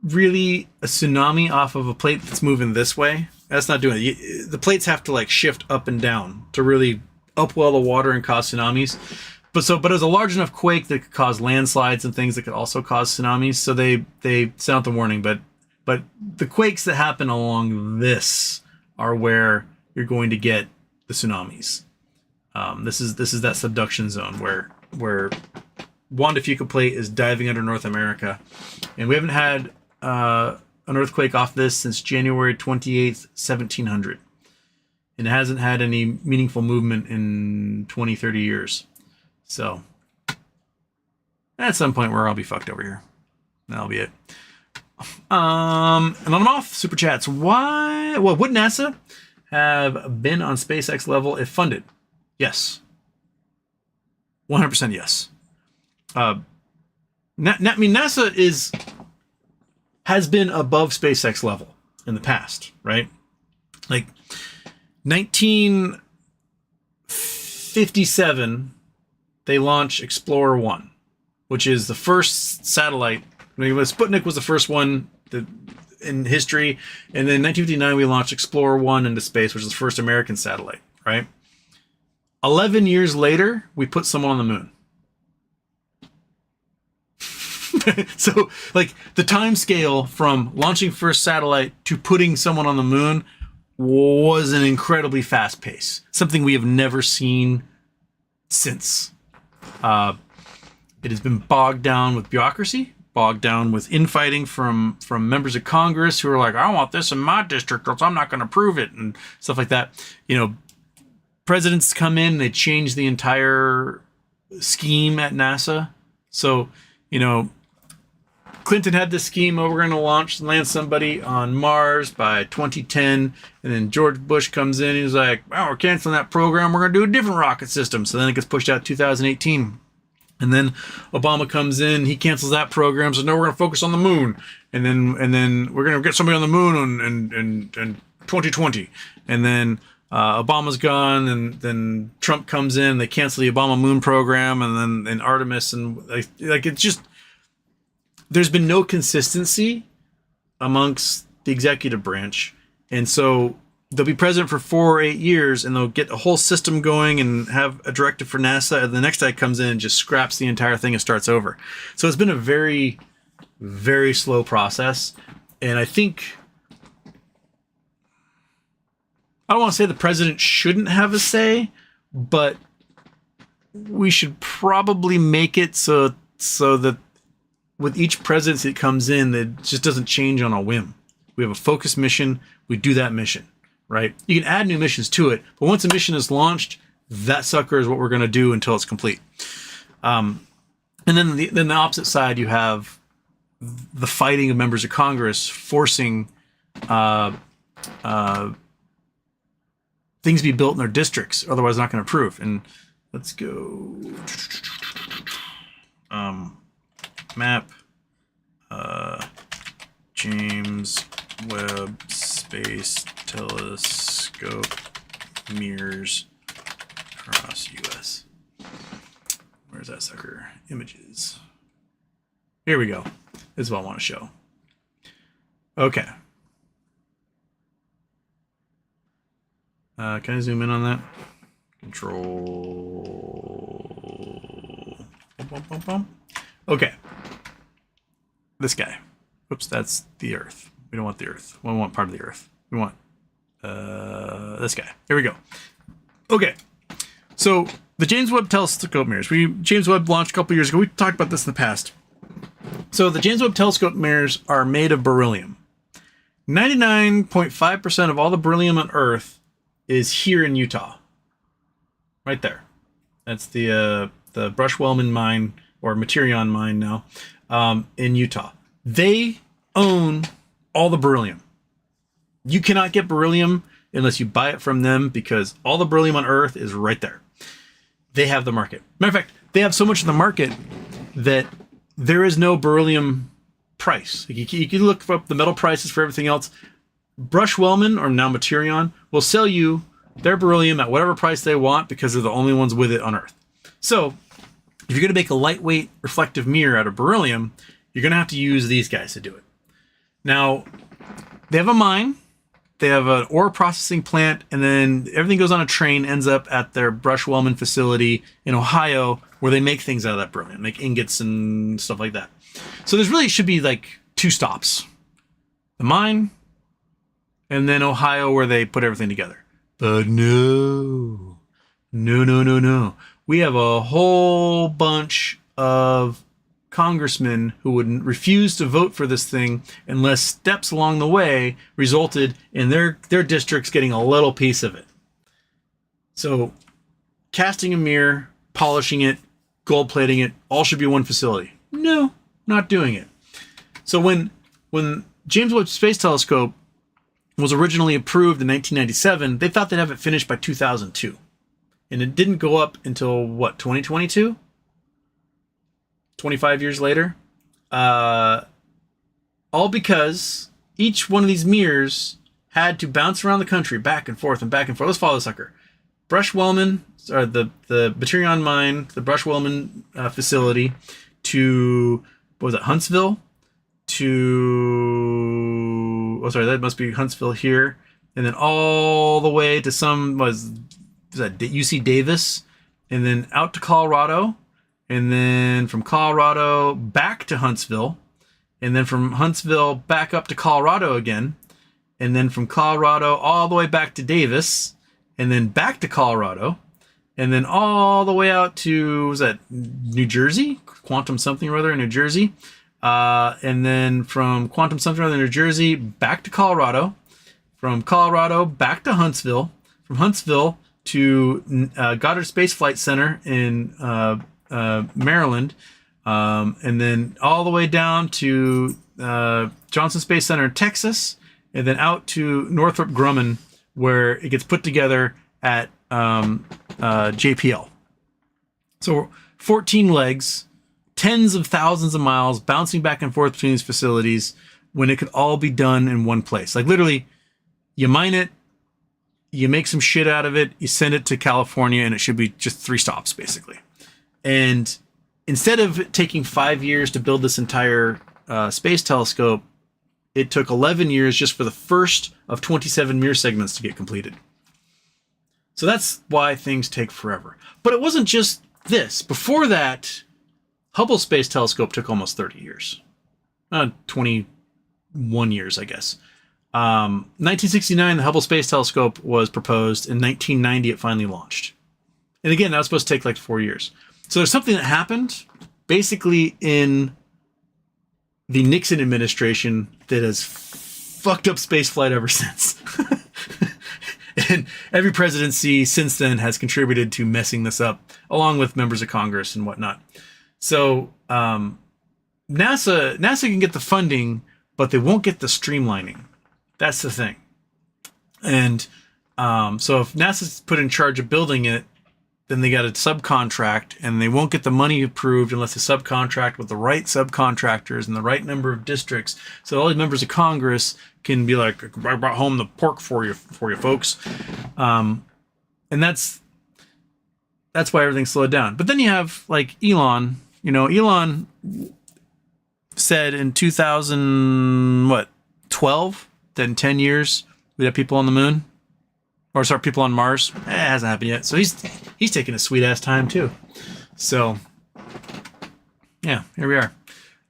really a tsunami off of a plate that's moving this way. That's not doing it. The plates have to like shift up and down to really upwell the water and cause tsunamis. But it was a large enough quake that could cause landslides and things that could also cause tsunamis. So they sent out the warning. But the quakes that happen along this are where you're going to get the tsunamis. This is that subduction zone where Juan de Fuca plate is diving under North America. And we haven't had an earthquake off this since January 28th, 1700. And it hasn't had any meaningful movement in 20, 30 years. So, at some point where I'll be fucked over here. That'll be it. And then I'm off. Super chats. Why? Well, would NASA have been on SpaceX level if funded? Yes. 100% yes. NASA has been above SpaceX level in the past, right? Like 1957, they launched Explorer 1, which is the first satellite. I mean, Sputnik was the first one in history. And then in 1959, we launched Explorer 1 into space, which is the first American satellite, right? 11 years later, we put someone on the moon. So, like, the time scale from launching first satellite to putting someone on the moon was an incredibly fast pace. Something we have never seen since. It has been bogged down with bureaucracy, bogged down with infighting from members of Congress who are like, I want this in my district, or else I'm not going to approve it, and stuff like that. You know, presidents come in, they change the entire scheme at NASA. So, you know, Clinton had this scheme, we're going to land somebody on Mars by 2010. And then George Bush comes in, he's like, well, we're canceling that program. We're going to do a different rocket system. So then it gets pushed out to 2018. And then Obama comes in, he cancels that program. So no, we're going to focus on the moon. And then we're going to get somebody on the moon in 2020. And then Obama's gone, and then Trump comes in, they cancel the Obama moon program, and then Artemis, and like it's just, there's been no consistency amongst the executive branch. And so they'll be president for 4 or 8 years, and they'll get a whole system going and have a directive for NASA. And the next guy comes in and just scraps the entire thing and starts over. So it's been a very, very slow process. And I think, I don't want to say the president shouldn't have a say, but we should probably make it so that with each presidency that comes in, that just doesn't change on a whim. We have a focused mission. We do that mission, right? You can add new missions to it, but once a mission is launched, that sucker is what we're going to do until it's complete. And then the opposite side, you have the fighting of members of Congress forcing things to be built in their districts, otherwise not going to approve. And let's go. Map. James Webb Space Telescope mirrors across U.S. Where's that sucker? Images. Here we go. This is what I want to show. Okay. Can I zoom in on that? Control. Bum, bum, bum. Okay. This guy. Oops, that's the Earth. We don't want the Earth. We don't want part of the Earth. We want this guy. Here we go. Okay. So the James Webb Telescope mirrors. James Webb launched a couple years ago. We talked about this in the past. So the James Webb Telescope mirrors are made of beryllium. 99.5% of all the beryllium on Earth is here in Utah. Right there. That's the Brush-Wellman mine, or Materion mine now, in Utah. They own all the beryllium. You cannot get beryllium unless you buy it from them, because all the beryllium on Earth is right there. They have the market. Matter of fact, they have so much of the market that there is no beryllium price. You can look up the metal prices for everything else. Brush-Wellman, or now Materion, will sell you their beryllium at whatever price they want, because they're the only ones with it on Earth. So if you're going to make a lightweight reflective mirror out of beryllium, you're going to have to use these guys to do it. Now, they have a mine, they have an ore processing plant, and then everything goes on a train, ends up at their Brush-Wellman facility in Ohio, where they make things out of that beryllium, make ingots and stuff like that. So there's really should be like 2 stops. The mine, and then Ohio, where they put everything together. But no. We have a whole bunch of congressmen who would refuse to vote for this thing unless steps along the way resulted in their districts getting a little piece of it. So casting a mirror, polishing it, gold plating it, all should be one facility. No, not doing it. So when James Webb Space Telescope was originally approved in 1997, they thought they'd have it finished by 2002. And it didn't go up until, 2022? 25 years later. All because each one of these mirrors had to bounce around the country back and forth and back and forth. Let's follow the sucker. Brush-Wellman, or the Baturion mine, the Brush-Wellman facility, to, Huntsville? That must be Huntsville here. And then all the way to UC Davis, and then out to Colorado, and then from Colorado back to Huntsville, and then from Huntsville back up to Colorado again, and then from Colorado all the way back to Davis, and then back to Colorado, and then all the way out to, New Jersey? Quantum something or other in New Jersey. And then from Quantum something or other in New Jersey back to Colorado, from Colorado back to Huntsville, from Huntsville to Goddard Space Flight Center in Maryland, and then all the way down to Johnson Space Center in Texas, and then out to Northrop Grumman, where it gets put together at JPL. So 14 legs, tens of thousands of miles bouncing back and forth between these facilities when it could all be done in one place. Like literally, you mine it, you make some shit out of it, you send it to California, and it should be just 3 stops basically. And instead of it taking 5 years to build this entire space telescope, it took 11 years just for the first of 27 mirror segments to get completed. So that's why things take forever. But it wasn't just this. Before that, Hubble Space Telescope took almost 30 years. 21 years, I guess. 1969, the Hubble Space Telescope was proposed. In 1990, it finally launched. And again, that was supposed to take like 4 years. So there's something that happened basically in the Nixon administration that has fucked up spaceflight ever since. And every presidency since then has contributed to messing this up, along with members of Congress and whatnot. So NASA can get the funding, but they won't get the streamlining. That's the thing. And so if NASA's put in charge of building it, then they got to subcontract, and they won't get the money approved unless they subcontract with the right subcontractors and the right number of districts. So all these members of Congress can be like, I brought home the pork for you folks. And that's why everything slowed down. But then you have like Elon. Elon said in 2012 that in 10 years we'd have people on the moon. Or sorry, people on Mars. It hasn't happened yet. So he's taking a sweet ass time too. So yeah, here we are.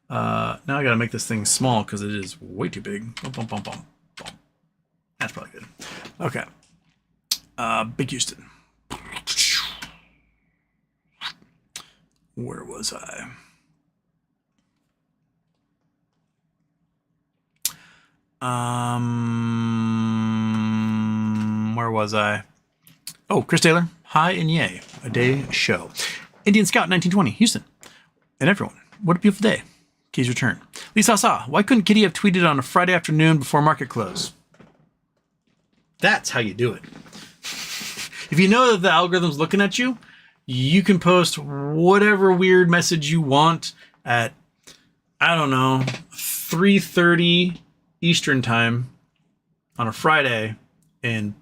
Now I gotta make this thing small because it is way too big. Bum, bum, bum, bum, bum. That's probably good. Okay. Big Houston. Where was I? Where was I? Oh, Chris Taylor. Hi and yay. A day show. Indian Scout 1920, Houston. And everyone, what a beautiful day. Key's return. Lisa Sa, why couldn't Kitty have tweeted on a Friday afternoon before market close? That's how you do it. If you know that the algorithm's looking at you, you can post whatever weird message you want at, 3:30 Eastern time on a Friday and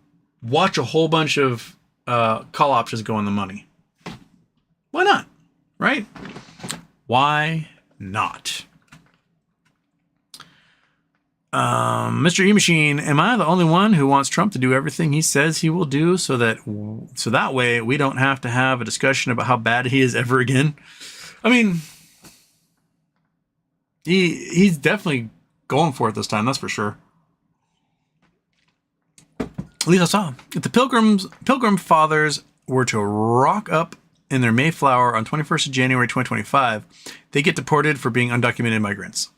watch a whole bunch of call options go in the money. Why not? Right? Why not? Mr. E-Machine, am I the only one who wants Trump to do everything he says he will do so that way we don't have to have a discussion about how bad he is ever again? I mean, he's definitely going for it this time, that's for sure. At least I saw. If the Pilgrim Fathers were to rock up in their Mayflower on 21st of January 2025, they get deported for being undocumented migrants.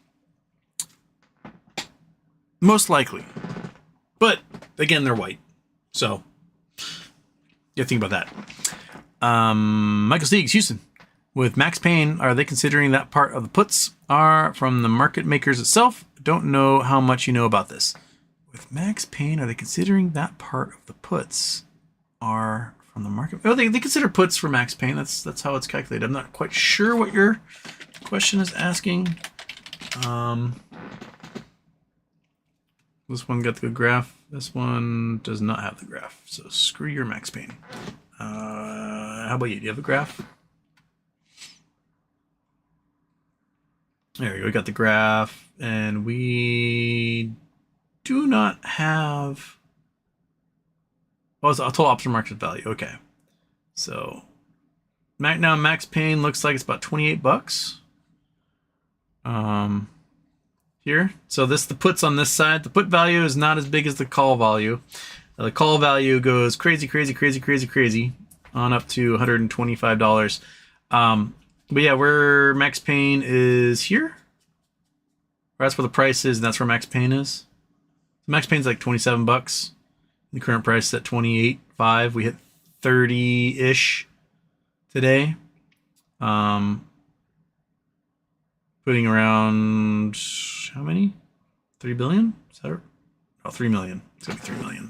Most likely. But, again, they're white. So, you have to think about that. Michael Steegs, Houston. With Max Payne, are they considering that part of the puts are from the market makers itself? Don't know how much you know about this. With Max Payne, are they considering that part of the puts are from the market? Oh, they consider puts for Max Payne. That's how it's calculated. I'm not quite sure what your question is asking. This one got the good graph. This one does not have the graph. So screw your Max Payne. How about you? Do you have a graph? There we go. We got the graph, and we do not have. Oh, it's a total option market value. Okay, so right now Max Payne looks like it's about $28. Here, so the puts on this side. The put value is not as big as the call value. The call value goes crazy on up to $125. But yeah, where Max Payne is here. That's where the price is, and that's where Max Payne is. Max Payne's like $27. The current price is at $28.5. We hit 30-ish today. Putting around how many? 3 billion? Is that right? Oh, 3 million. It's gonna be 3 million.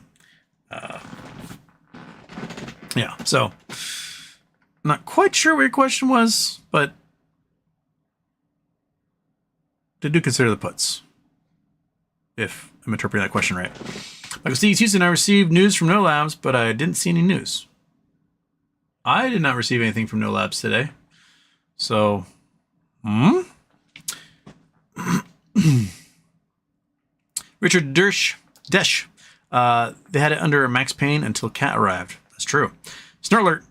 Yeah, so I'm not quite sure what your question was, but they do consider the puts, if I'm interpreting that question right. Michael Steve Houston, I received news from No Labs, but I didn't see any news. I did not receive anything from No Labs today. So, Richard Desch, they had it under Max Payne until Cat arrived. That's true. Snarlert,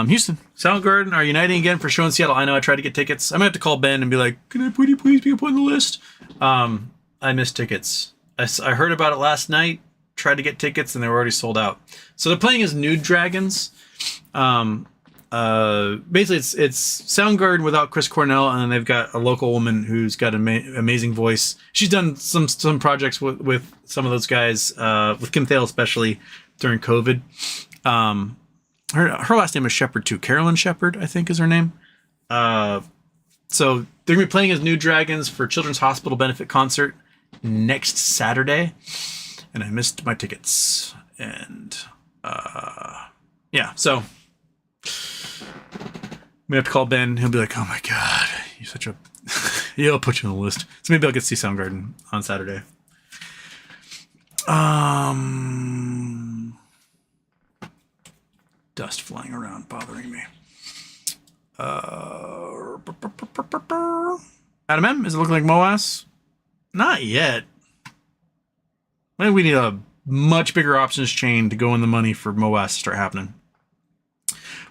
Houston, Soundgarden are uniting again for show in Seattle. I know I tried to get tickets. I might have to call Ben and be like, can I please be up on the list? I missed tickets. I heard about it last night, tried to get tickets, and they were already sold out. So they're playing as Nude Dragons. Basically it's Soundgarden without Chris Cornell, and then they've got a local woman who's got an amazing voice. She's done some projects with some of those guys, with Kim Thale especially during COVID. Her last name is Shepherd too. Carolyn Shepherd, I think, is her name. So they're gonna be playing as Nude Dragons for Children's Hospital benefit concert next Saturday, and I missed my tickets. And yeah, so we have to call Ben. He'll be like, "Oh my god, you're such a." He'll put you on the list. So maybe I'll get to see Soundgarden on Saturday. Dust flying around, bothering me. Adam M, is it looking like MOAS? Not yet. I think we need a much bigger options chain to go in the money for MOAS to start happening.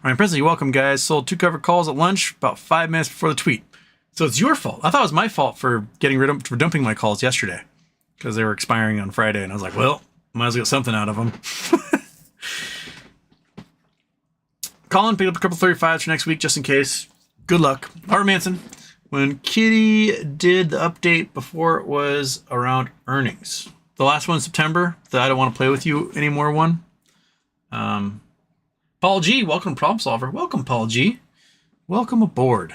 Ryan Presley, welcome guys. Sold 2 covered calls at lunch about 5 minutes before the tweet. So it's your fault. I thought it was my fault for for dumping my calls yesterday because they were expiring on Friday, and I was like, well, might as well get something out of them. Colin, pick up a couple 35s for next week just in case. Good luck. Art Manson, when Kitty did the update before it was around earnings, the last one in September, the I don't want to play with you anymore one. Paul G, welcome to Problem Solver. Welcome, Paul G. Welcome aboard.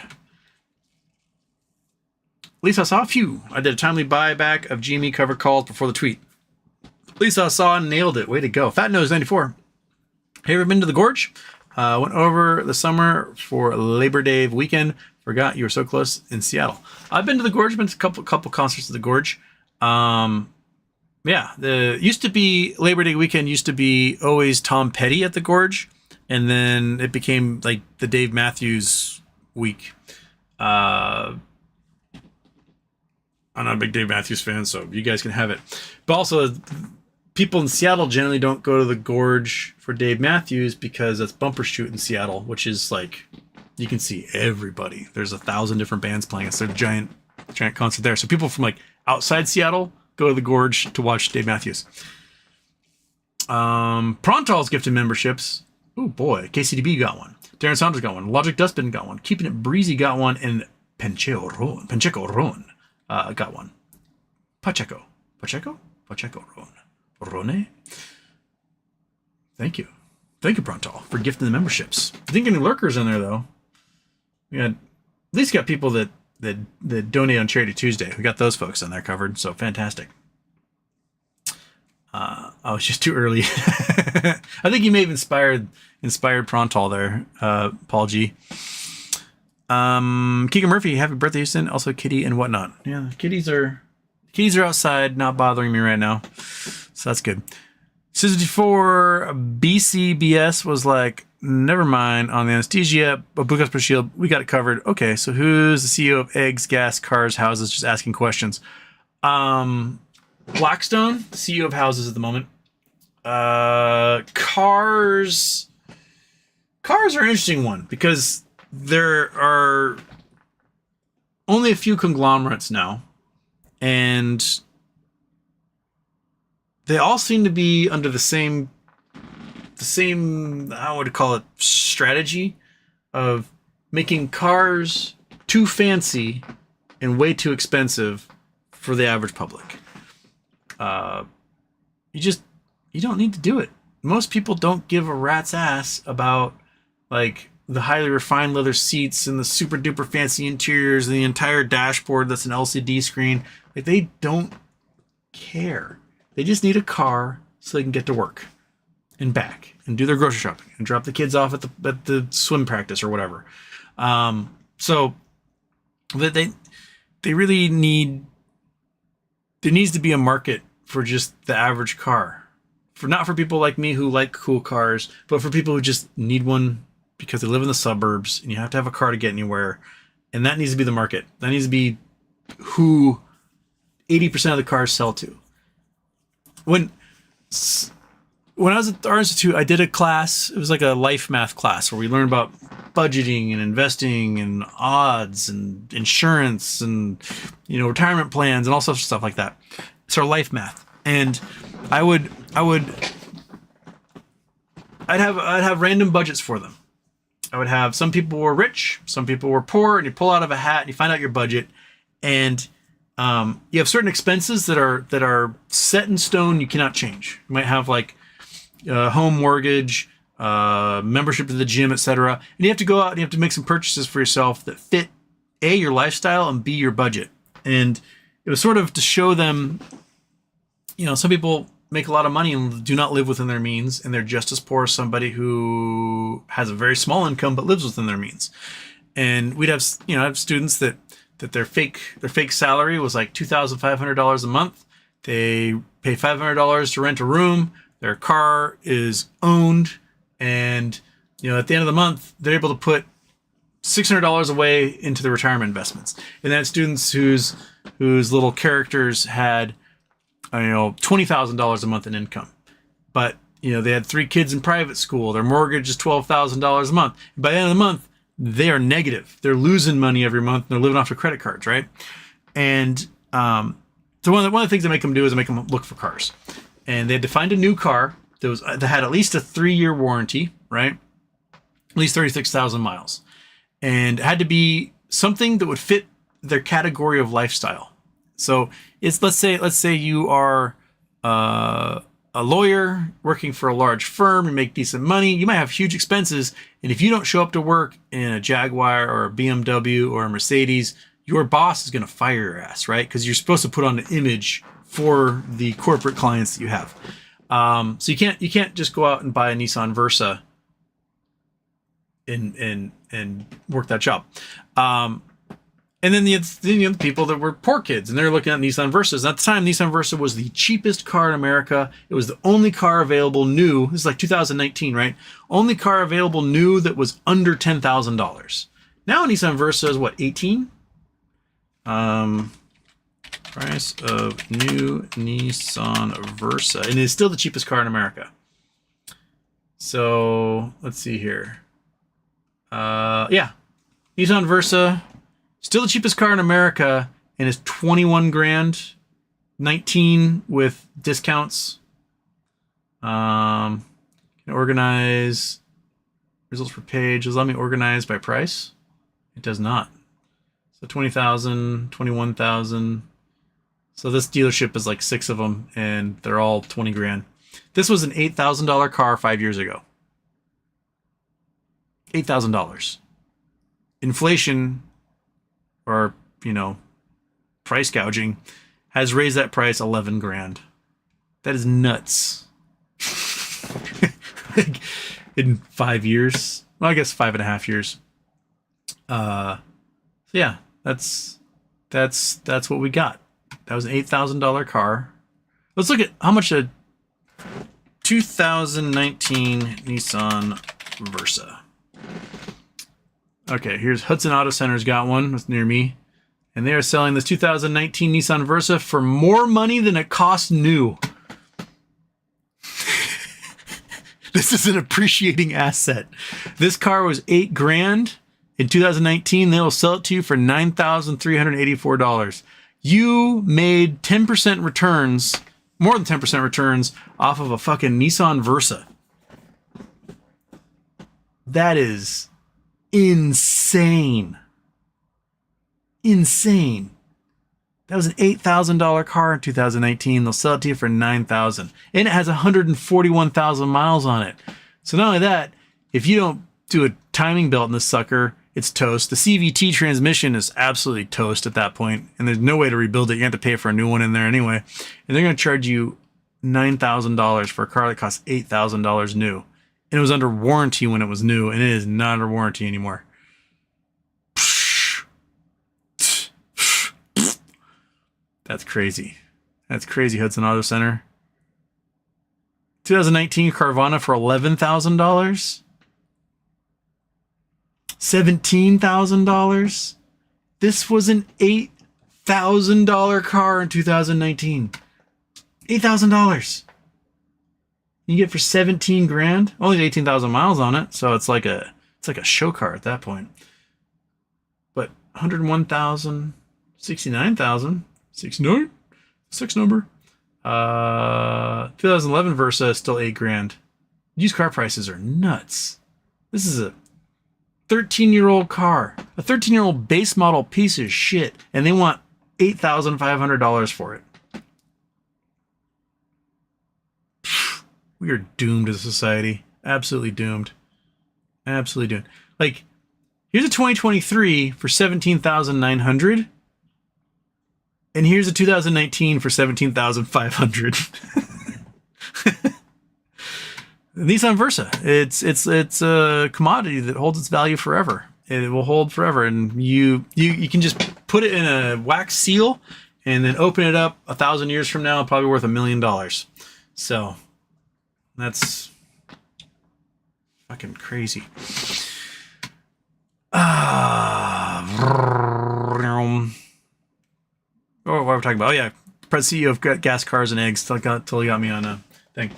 Lisa saw a few. I did a timely buyback of GME cover calls before the tweet. Lisa saw and nailed it. Way to go. Fat Nose 94. Have you ever been to the Gorge? Went over the summer for Labor Day weekend. Forgot you were so close in Seattle. I've been to the Gorge. Been to a couple concerts at the Gorge. Yeah, used to be Labor Day weekend. Used to be always Tom Petty at the Gorge, and then it became like the Dave Matthews week. I'm not a big Dave Matthews fan, so you guys can have it. But also, people in Seattle generally don't go to the Gorge for Dave Matthews because that's Bumper Shoot in Seattle, which is like, you can see everybody. There's 1,000 different bands playing. It's a giant concert there. So people from like outside Seattle go to the Gorge to watch Dave Matthews. Prontal's gifted memberships. Oh boy, KCDB got one. Darren Saunders got one. Logic Dustbin got one. Keeping It Breezy got one. And Pacheco Ron got one. Pacheco Ron. Rone? Thank you. Thank you, Prontal, for gifting the memberships. I think any lurkers in there, though. We got, at least got people that donate on Charity Tuesday. We got those folks in there covered, so fantastic. Oh, it's just too early. I think you may have inspired Prontal there, Paul G. Keegan Murphy, happy birthday, Houston. Also Kitty and whatnot. Yeah, kitties are outside, not bothering me right now. So that's good. Scissor 4 BCBS was like, never mind on the anesthesia, but Blue Cross Blue Shield, we got it covered. Okay, so who's the CEO of eggs, gas, cars, houses? Just asking questions. Blackstone, CEO of houses at the moment. Cars are an interesting one because there are only a few conglomerates now, and they all seem to be under the same, I would call it, strategy of making cars too fancy and way too expensive for the average public. You don't need to do it. Most people don't give a rat's ass about like the highly refined leather seats and the super duper fancy interiors and the entire dashboard that's an LCD screen. Like, they don't care. They just need a car so they can get to work and back and do their grocery shopping and drop the kids off at the swim practice or whatever. So they really need, there needs to be a market for just the average car. Not for people like me who like cool cars, but for people who just need one because they live in the suburbs and you have to have a car to get anywhere. And that needs to be the market. That needs to be who 80% of the cars sell to. When I was at the Art Institute, I did a class. It was like a life math class where we learned about budgeting and investing and odds and insurance and, retirement plans and all sorts of stuff like that. It's our life math. And I'd have random budgets for them. I would have, some people were rich, some people were poor, and you pull out of a hat and you find out your budget, and you have certain expenses that are set in stone. You cannot change. You might have like home mortgage, membership to the gym, etc. And you have to go out and you have to make some purchases for yourself that fit A, your lifestyle, and B, your budget. And it was sort of to show them, some people make a lot of money and do not live within their means, and they're just as poor as somebody who has a very small income but lives within their means. And we'd have, have students that their fake salary was like $2,500 a month. They pay $500 to rent a room. Their car is owned, and at the end of the month, they're able to put $600 away into the retirement investments. And then students whose little characters had $20,000 a month in income, but they had 3 kids in private school. Their mortgage is $12,000 a month. By the end of the month, they are negative. They're losing money every month. And they're living off of credit cards, right? And so one of the things they make them do is make them look for cars. And they had to find a new car that had at least a 3-year warranty, right? At least 36,000 miles, and it had to be something that would fit their category of lifestyle. So it's let's say you are a lawyer working for a large firm, you make decent money, you might have huge expenses, and if you don't show up to work in a Jaguar or a BMW or a Mercedes, your boss is going to fire your ass, right? Because you're supposed to put on an image for the corporate clients that you have. So you can't just go out and buy a Nissan Versa and work that job. And then the people that were poor kids, and they're looking at Nissan Versas. At the time, Nissan Versa was the cheapest car in America. It was the only car available new. This is like 2019, right? Only car available new that was under $10,000. Now Nissan Versa is what, 18? Price of new Nissan Versa, and it's still the cheapest car in America. So let's see here. Nissan Versa. Still the cheapest car in America, and it's 21 grand, 19 with discounts. Can organize Results per page. Does it let me organize by price? It does not. So 20,000, 21,000. So this dealership is like 6 of them, and they're all 20 grand. This was an $8,000 car 5 years ago. $8,000. Inflation, or, price gouging, has raised that price 11 grand. That is nuts. In 5 years. Well, I guess 5.5 years. So yeah, that's what we got. That was an $8,000 car. Let's look at how much a 2019 Nissan Versa. Okay, here's Hudson Auto Center's got one. It's near me. And they are selling this 2019 Nissan Versa for more money than it cost new. This is an appreciating asset. This car was $8 grand. In 2019, they will sell it to you for $9,384. You made 10% returns, more than 10% returns, off of a fucking Nissan Versa. That is insane. Insane. That was an $8,000 car in 2019. They'll sell it to you for $9,000. And it has 141,000 miles on it. So not only that, if you don't do a timing belt in this sucker, it's toast. The CVT transmission is absolutely toast at that point, and there's no way to rebuild it. You have to pay for a new one in there anyway. And they're going to charge you $9,000 for a car that costs $8,000 new. And it was under warranty when it was new, and it is not under warranty anymore. That's crazy. That's crazy, Hudson Auto Center. 2019 Carvana for $11,000. $17,000. This was an $8,000 car in 2019. $8,000. You get for 17 grand. Only 18,000 miles on it, so it's like a show car at that point. But 101,000, 69,000, 69, 6 number. 2011 Versa is still 8 grand. Used car prices are nuts. This is a 13-year-old car, a 13-year-old base model piece of shit, and they want $8,500 for it. We are doomed as a society. Absolutely doomed. Absolutely doomed. Like, here's a 2023 for $17,900, and here's a 2019 for $17,500. Nissan Versa. It's a commodity that holds its value forever. It will hold forever, and you can just put it in a wax seal and then open it up 1,000 years from now, probably worth $1 million. So that's fucking crazy. What are we talking about? Oh yeah, CEO of Gas, Cars, and Eggs. Totally got me on a thing.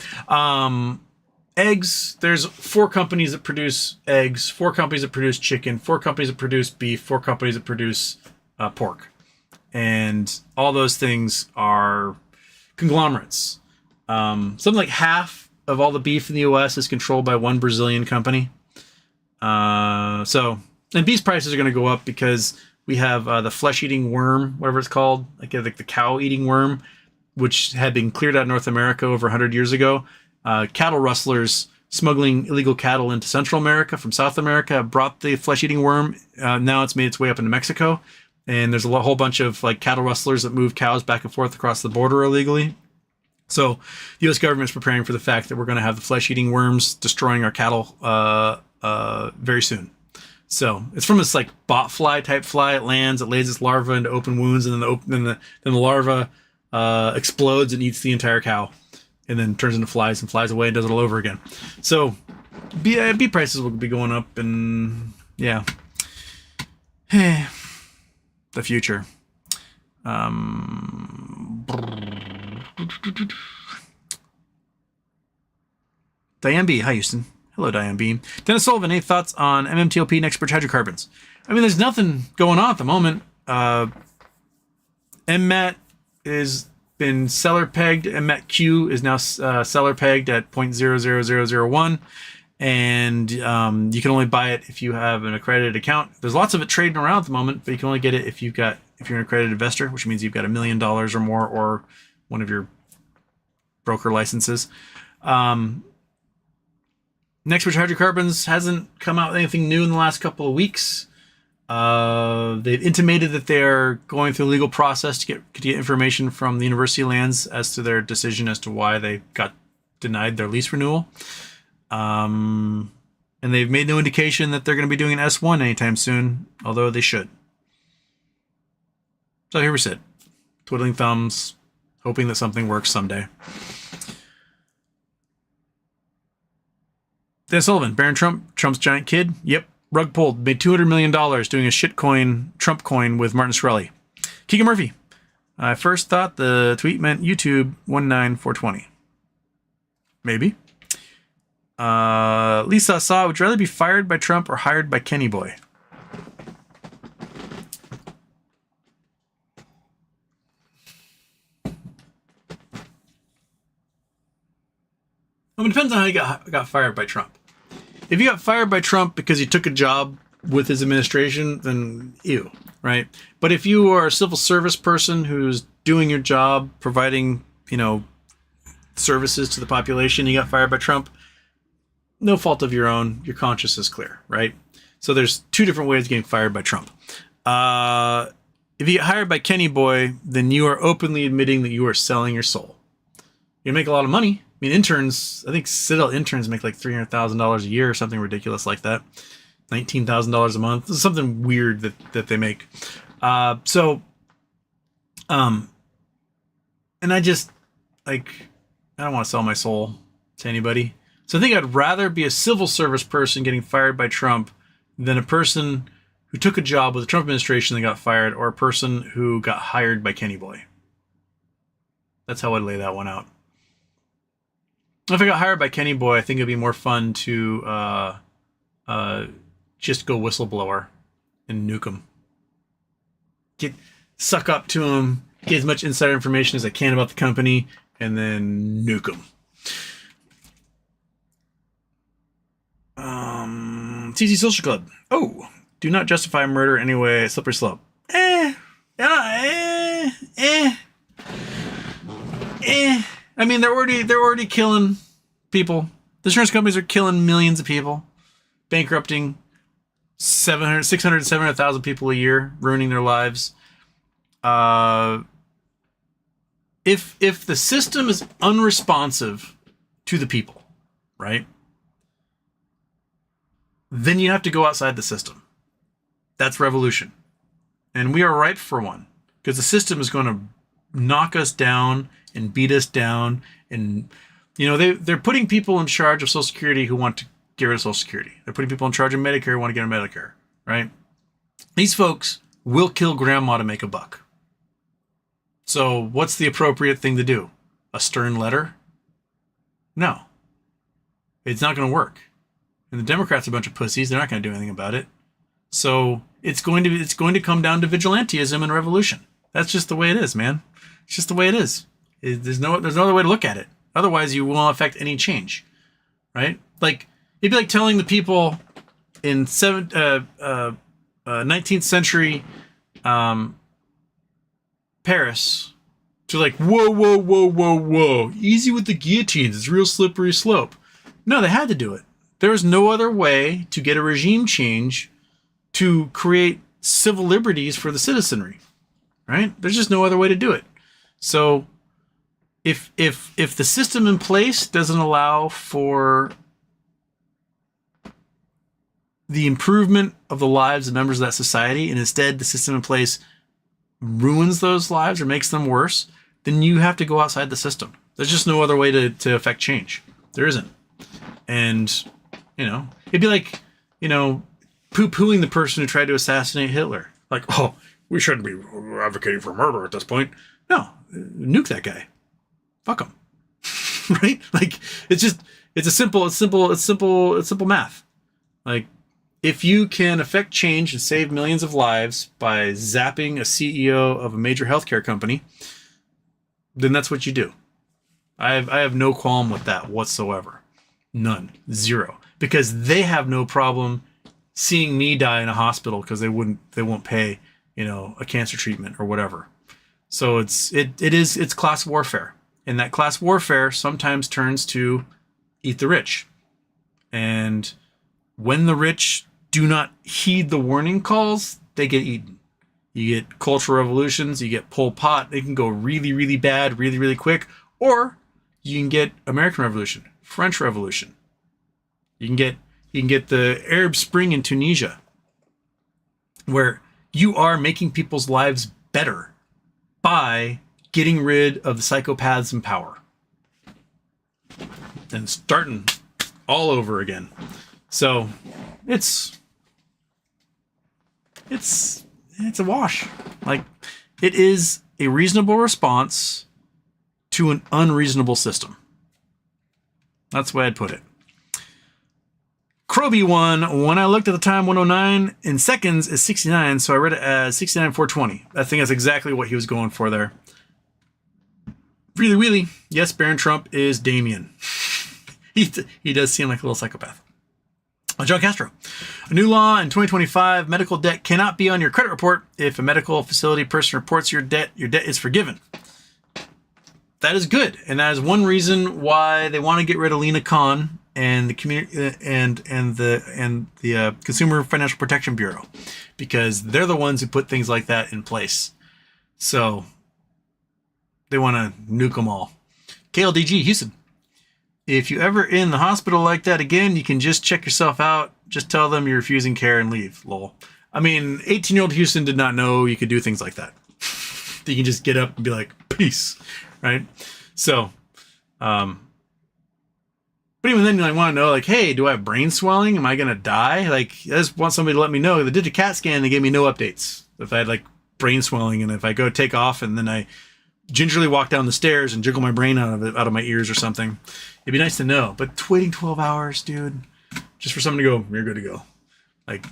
Eggs, there's 4 companies that produce eggs, 4 companies that produce chicken, 4 companies that produce beef, 4 companies that produce pork. And all those things are conglomerates. Something like half of all the beef in the U.S. is controlled by one Brazilian company. And beef prices are going to go up because we have the flesh-eating worm, whatever it's called, like the cow-eating worm, which had been cleared out of North America over 100 years ago. Cattle rustlers smuggling illegal cattle into Central America from South America brought the flesh-eating worm. Now it's made its way up into Mexico, and there's a whole bunch of like cattle rustlers that move cows back and forth across the border illegally. So the U.S. government is preparing for the fact that we're going to have the flesh-eating worms destroying our cattle very soon. So it's from this like botfly type fly. It lands, it lays its larva into open wounds, and then the larva explodes and eats the entire cow, and then turns into flies and flies away and does it all over again. So beef prices will be going up, and yeah, the future. Diane B. Hi, Houston. Hello, Diane B. Dennis Sullivan, any thoughts on MMTLP and expert hydrocarbons? I mean, there's nothing going on at the moment. MMAT is been seller pegged. MMAT Q is now seller pegged at 0.00001. And you can only buy it if you have an accredited account. There's lots of it trading around at the moment, but you can only get it if you're an accredited investor, which means you've got $1 million or more, or one of your broker licenses. Next, which hydrocarbons hasn't come out with anything new in the last couple of weeks. They've intimated that they're going through a legal process to get information from the university lands as to their decision as to why they got denied their lease renewal. And they've made no indication that they're going to be doing an S1 anytime soon, although they should. So here we sit, twiddling thumbs, hoping that something works someday. Dan Sullivan, Barron Trump, Trump's giant kid. Yep. Rug pulled, made $200 million doing a shitcoin, Trump coin with Martin Shkreli. Keegan Murphy. I first thought the tweet meant YouTube 19420. Maybe. Lisa Saw, would you rather be fired by Trump or hired by Kenny Boy? Well, it depends on how you got fired by Trump. If you got fired by Trump because you took a job with his administration, then ew, right? But if you are a civil service person who's doing your job, providing, services to the population, you got fired by Trump, no fault of your own, your conscience is clear, right? So there's two different ways of getting fired by Trump. If you get hired by Kenny Boy, then you are openly admitting that you are selling your soul. You make a lot of money. I mean, interns, I think Citadel interns make like $300,000 a year or something ridiculous like that. $19,000 a month. This is something weird that they make. And I just, I don't want to sell my soul to anybody. So I think I'd rather be a civil service person getting fired by Trump than a person who took a job with the Trump administration and got fired, or a person who got hired by Kenny Boy. That's how I'd lay that one out. If I got hired by Kenny Boy, I think it'd be more fun to just go whistleblower and nuke him. Suck up to him, get as much insider information as I can about the company, and then nuke him. TC Social Club. Oh, do not justify murder anyway. Slippery slope. I mean, they're already killing people. The insurance companies are killing millions of people, bankrupting 600, 700,000 people a year, ruining their lives. If the system is unresponsive to the people, right? Then you have to go outside the system. That's revolution. And we are ripe for one, because the system is going to knock us down and beat us down. And, they're putting people in charge of Social Security who want to get rid of Social Security. They're putting people in charge of Medicare who want to get rid of Medicare, right? These folks will kill grandma to make a buck. So what's the appropriate thing to do? A stern letter? No. It's not going to work. And the Democrats are a bunch of pussies. They're not going to do anything about it. So it's going to come down to vigilantism and revolution. That's just the way it is, man. It's just the way it is. There's no other way to look at it. Otherwise, you won't affect any change, right? Like, it'd be like telling the people in 19th century Paris to whoa, easy with the guillotines. It's a real slippery slope. No, they had to do it. There was no other way to get a regime change to create civil liberties for the citizenry, right? There's just no other way to do it. So if the system in place doesn't allow for the improvement of the lives of members of that society, and instead the system in place ruins those lives or makes them worse, then you have to go outside the system. There's just no other way to affect change. There isn't. And, it'd be like, poo-pooing the person who tried to assassinate Hitler. Like, oh, we shouldn't be advocating for murder at this point. No, nuke that guy. Fuck him. Right? Like, it's simple math. Like, if you can affect change and save millions of lives by zapping a CEO of a major healthcare company, then that's what you do. I have no qualm with that whatsoever. None. Zero. because they have no problem seeing me die in a hospital because they won't pay, a cancer treatment or whatever. So it's class warfare, and that class warfare sometimes turns to eat the rich. And when the rich do not heed the warning calls, they get eaten. You get cultural revolutions, you get Pol Pot. They can go really, really bad, really, really quick. Or you can get American Revolution, French Revolution. You can get the Arab Spring in Tunisia, where you are making people's lives better by getting rid of the psychopaths in power and starting all over again. So it's a wash. Like, it is a reasonable response to an unreasonable system. That's the way I'd put it. Kroby one, when I looked at the time, 109 in seconds is 69, so I read it as 69,420. I think that's exactly what he was going for there. Really, really, yes, Barron Trump is Damien. He does seem like a little psychopath. John Castro. A new law in 2025, medical debt cannot be on your credit report. If a medical facility person reports your debt is forgiven. That is good, and that is one reason why they want to get rid of Lena Khan and the community and the Consumer Financial Protection Bureau, because they're the ones who put things like that in place. So they want to nuke them all. KLDG Houston. If you ever in the hospital like that again, you can just check yourself out. Just tell them you're refusing care and leave. Lol. I mean, 18-year-old Houston did not know you could do things like that. You can just get up and be like, peace, right? So, but even then, you want to know, like, hey, do I have brain swelling? Am I going to die? Like, I just want somebody to let me know. They did a CAT scan. They gave me no updates. If I had, like, brain swelling, and if I go take off and then I gingerly walk down the stairs and jiggle my brain out of my ears or something, it'd be nice to know. But waiting 12 hours, dude, just for someone to go, you're good to go. Like,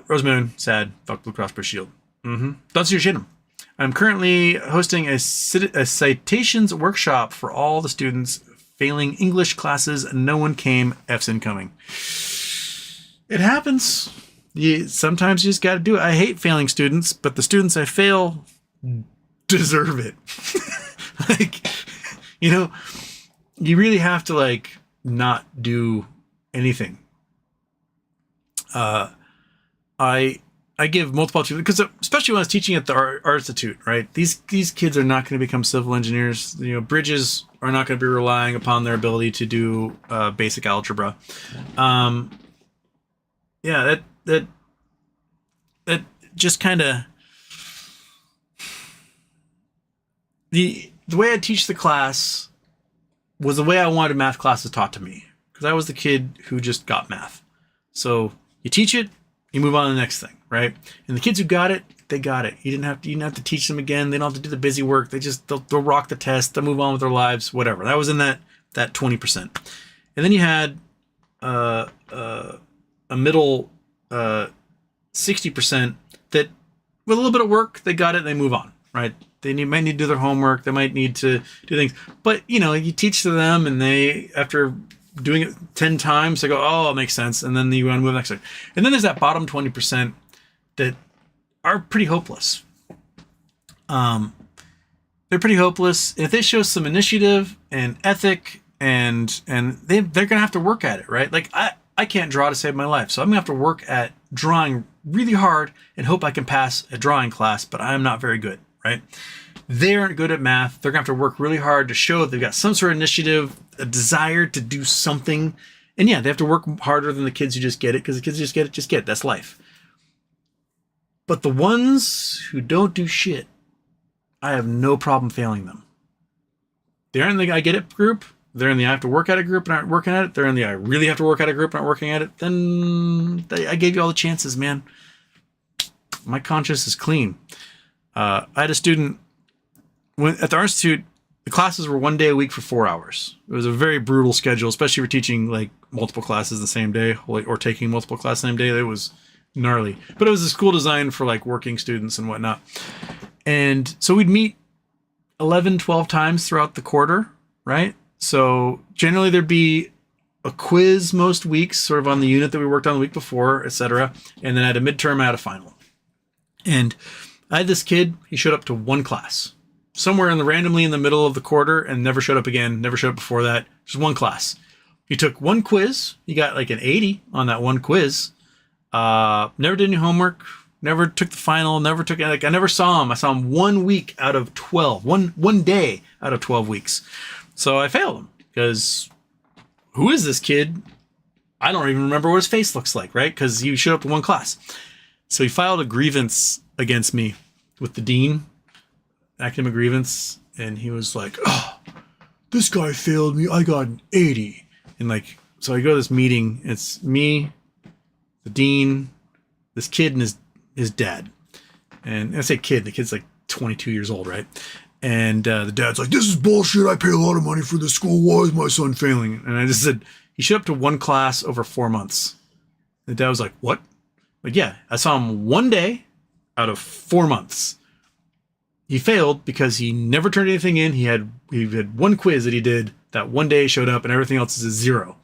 Rosemoon, sad. Fuck Blue Cross Blue Shield. Don't see your shit. I'm currently hosting a citations workshop for all the students failing English classes. No one came. F's incoming. It happens. Sometimes you just got to do it. I hate failing students, but the students I fail deserve it. Like, you really have to, like, not do anything. I give multiple opportunities, because especially when I was teaching at the Art Institute, right? These kids are not going to become civil engineers. Bridges are not going to be relying upon their ability to do basic algebra. That just kind of the way I teach the class was the way I wanted math classes taught to me, because I was the kid who just got math. So you teach it, you move on to the next thing, right? And the kids who got it, they got it. You didn't have to teach them again. They don't have to do the busy work. They'll rock the test. They'll move on with their lives, whatever. That was in that 20%. And then you had a middle 60% that, with a little bit of work, they got it and they move on, right? They might need to do their homework. They might need to do things. But, you teach to them, and they, after doing it 10 times, they go, oh, it makes sense. And then you want to move next thing. And then there's that bottom 20% that are pretty hopeless. They're pretty hopeless. If they show some initiative and ethic, and they're going to have to work at it, right? Like, I can't draw to save my life. So I'm going to have to work at drawing really hard and hope I can pass a drawing class, but I'm not very good, right? They aren't good at math. They're going to have to work really hard to show they've got some sort of initiative, a desire to do something. And yeah, they have to work harder than the kids who just get it, because the kids who just get it. That's life. But the ones who don't do shit, I have no problem failing them. They're in the I get it group. They're in the I have to work at a group and aren't working at it. They're in the I really have to work at a group and aren't working at it. Then I gave you all the chances, man. My conscience is clean. I had a student at the Art Institute. The classes were 1 day a week for 4 hours. It was a very brutal schedule, especially for teaching like multiple classes the same day, or taking multiple classes the same day. It was gnarly, but it was a school designed for like working students and whatnot. And so we'd meet 11, 12 times throughout the quarter, right? So generally there'd be a quiz most weeks, sort of on the unit that we worked on the week before, etc. And then I had a midterm, I had a final. And I had this kid, he showed up to one class. Somewhere randomly in the middle of the quarter and never showed up again, never showed up before that. Just one class. He took one quiz. He got like an 80 on that one quiz. Never did any homework. Never took the final. Never took, like, I never saw him. I saw him 1 week out of 12. One day out of 12 weeks. So I failed him because who is this kid? I don't even remember what his face looks like, right? Because he showed up to one class. So he filed a grievance against me with the dean, academic grievance. And he was like, oh, this guy failed me. I got an 80. And like, so I go to this meeting. It's me, the dean, this kid, and his dad. And I say kid, the kid's like 22 years old, right? And the dad's like, this is bullshit. I pay a lot of money for this school. Why is my son failing? And I just said, he showed up to one class over 4 months. The dad was like, what? Like, yeah, I saw him one day out of 4 months. He failed because he never turned anything in. He had one quiz that he did that one day, showed up, and everything else is a 0.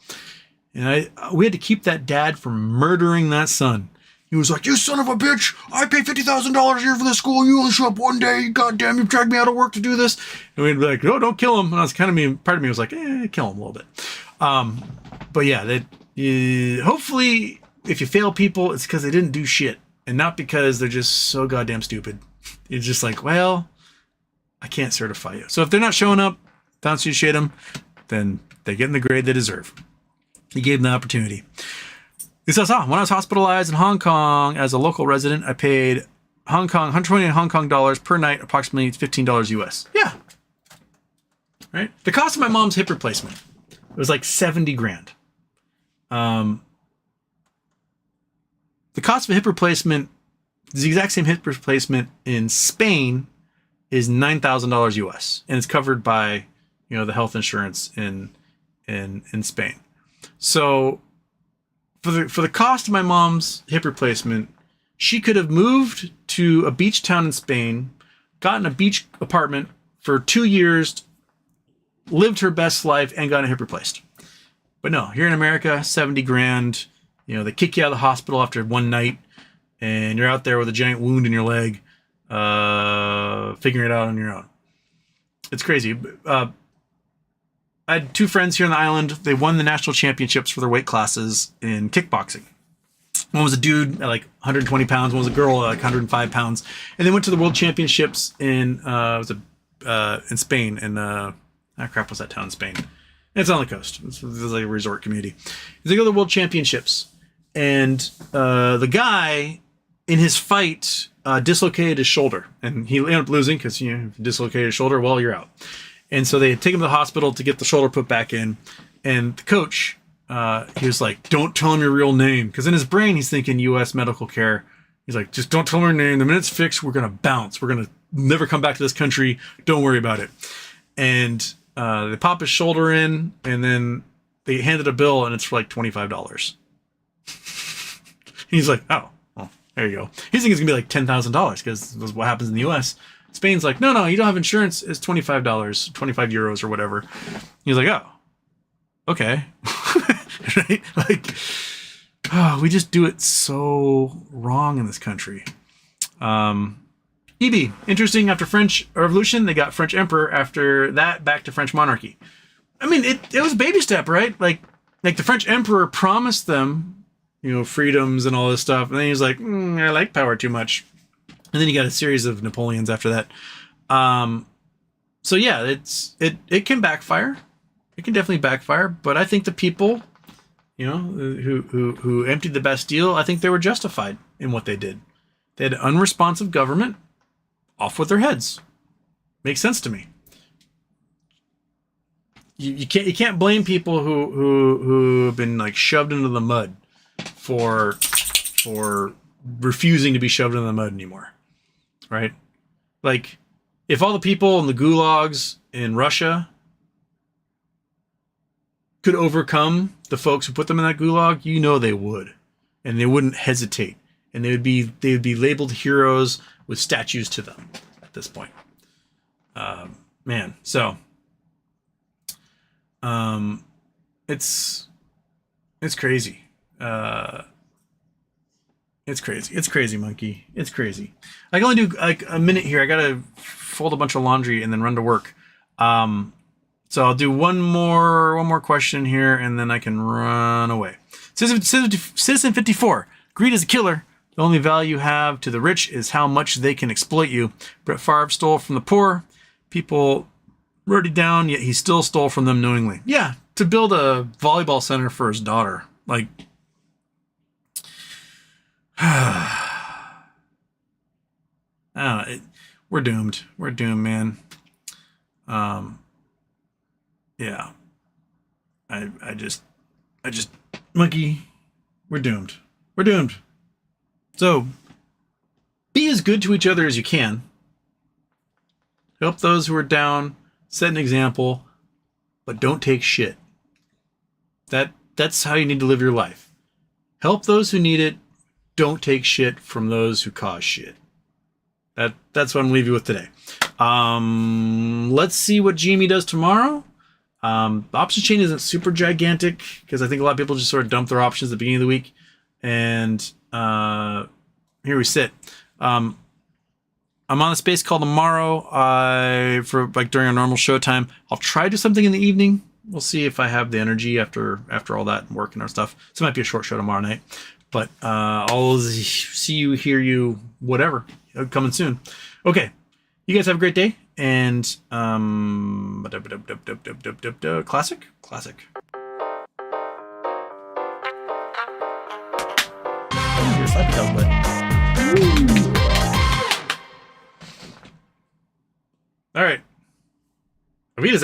And we had to keep that dad from murdering that son. He was like, you son of a bitch, I pay $50,000 a year for this school. You only show up one day. God damn, you dragged me out of work to do this. And we'd be like, no, don't kill him. And I was part of me was like, kill him a little bit. But yeah, hopefully if you fail people, it's because they didn't do shit and not because they're just so goddamn stupid. It's just like, well, I can't certify you. So if they're not showing up, don't you shit them, then they're getting the grade they deserve. He gave them the opportunity. He says, when I was hospitalized in Hong Kong as a local resident, I paid 120 Hong Kong dollars per night, approximately $15 US. Yeah. Right? The cost of my mom's hip replacement, it was like 70 grand. The cost of a hip replacement, the exact same hip replacement in Spain is $9,000 US. And it's covered by, the health insurance in Spain. So for the cost of my mom's hip replacement, she could have moved to a beach town in Spain, gotten a beach apartment for 2 years, lived her best life, and got a hip replaced. But no, here in America, 70 grand, they kick you out of the hospital after one night, and you're out there with a giant wound in your leg, figuring it out on your own. It's crazy. I had 2 friends here on the island. They won the national championships for their weight classes in kickboxing. One was a dude at like 120 pounds. One was a girl at like 105 pounds. And they went to the world championships in Spain. And crap, what's that town in Spain? It's on the coast. It's like a resort community. They go to the world championships. And the guy in his fight dislocated his shoulder. And he ended up losing because, if you dislocate his shoulder, well, you're out. And so they take him to the hospital to get the shoulder put back in. And the coach, he was like, don't tell him your real name. Because in his brain, he's thinking U.S. medical care. He's like, just don't tell him your name. The minute it's fixed, we're going to bounce. We're going to never come back to this country. Don't worry about it. And they pop his shoulder in, and then they handed a bill, and it's for like $25. He's like, oh, well, there you go. He's thinking it's going to be like $10,000 because that's what happens in the U.S. Spain's like, no, you don't have insurance. It's $25, 25 euros or whatever. He's like, oh, okay. Right? Like, we just do it so wrong in this country. EB, interesting. After French Revolution, they got French Emperor. After that, back to French monarchy. I mean, it was a baby step, right? Like the French Emperor promised them, freedoms and all this stuff. And then he was like, I like power too much. And then you got a series of Napoleons after that. So yeah, it can backfire. It can definitely backfire. But I think the people, who emptied the Bastille, I think they were justified in what they did. They had an unresponsive government. Off with their heads. Makes sense to me. You can't blame people who have been like shoved into the mud for refusing to be shoved into the mud anymore. Right? Like, if all the people in the gulags in Russia could overcome the folks who put them in that gulag, they would. And they wouldn't hesitate. And they would be labeled heroes with statues to them at this point. So It's crazy. It's crazy. It's crazy, monkey. It's crazy. I can only do like a minute here. I gotta fold a bunch of laundry and then run to work. So I'll do one more question here, and then I can run away. Citizen 54. Greed is a killer. The only value you have to the rich is how much they can exploit you. Brett Favre stole from the poor. People wrote it down, yet he still stole from them knowingly. Yeah, to build a volleyball center for his daughter. Like, we're doomed. We're doomed, man. Yeah. I just, monkey, we're doomed. We're doomed. So, be as good to each other as you can. Help those who are down. Set an example. But don't take shit. That's how you need to live your life. Help those who need it. Don't take shit from those who cause shit. That's what I'm leaving you with today. Let's see what GME does tomorrow. The option chain isn't super gigantic because I think a lot of people just sort of dump their options at the beginning of the week. And here we sit. I'm on a space call tomorrow for like during our normal show time. I'll try to do something in the evening. We'll see if I have the energy after all that and work and our stuff. So it might be a short show tomorrow night. But I'll see you, hear you, whatever. Coming soon. Okay. You guys have a great day. And classic. Your slide pedal, but all right. Avita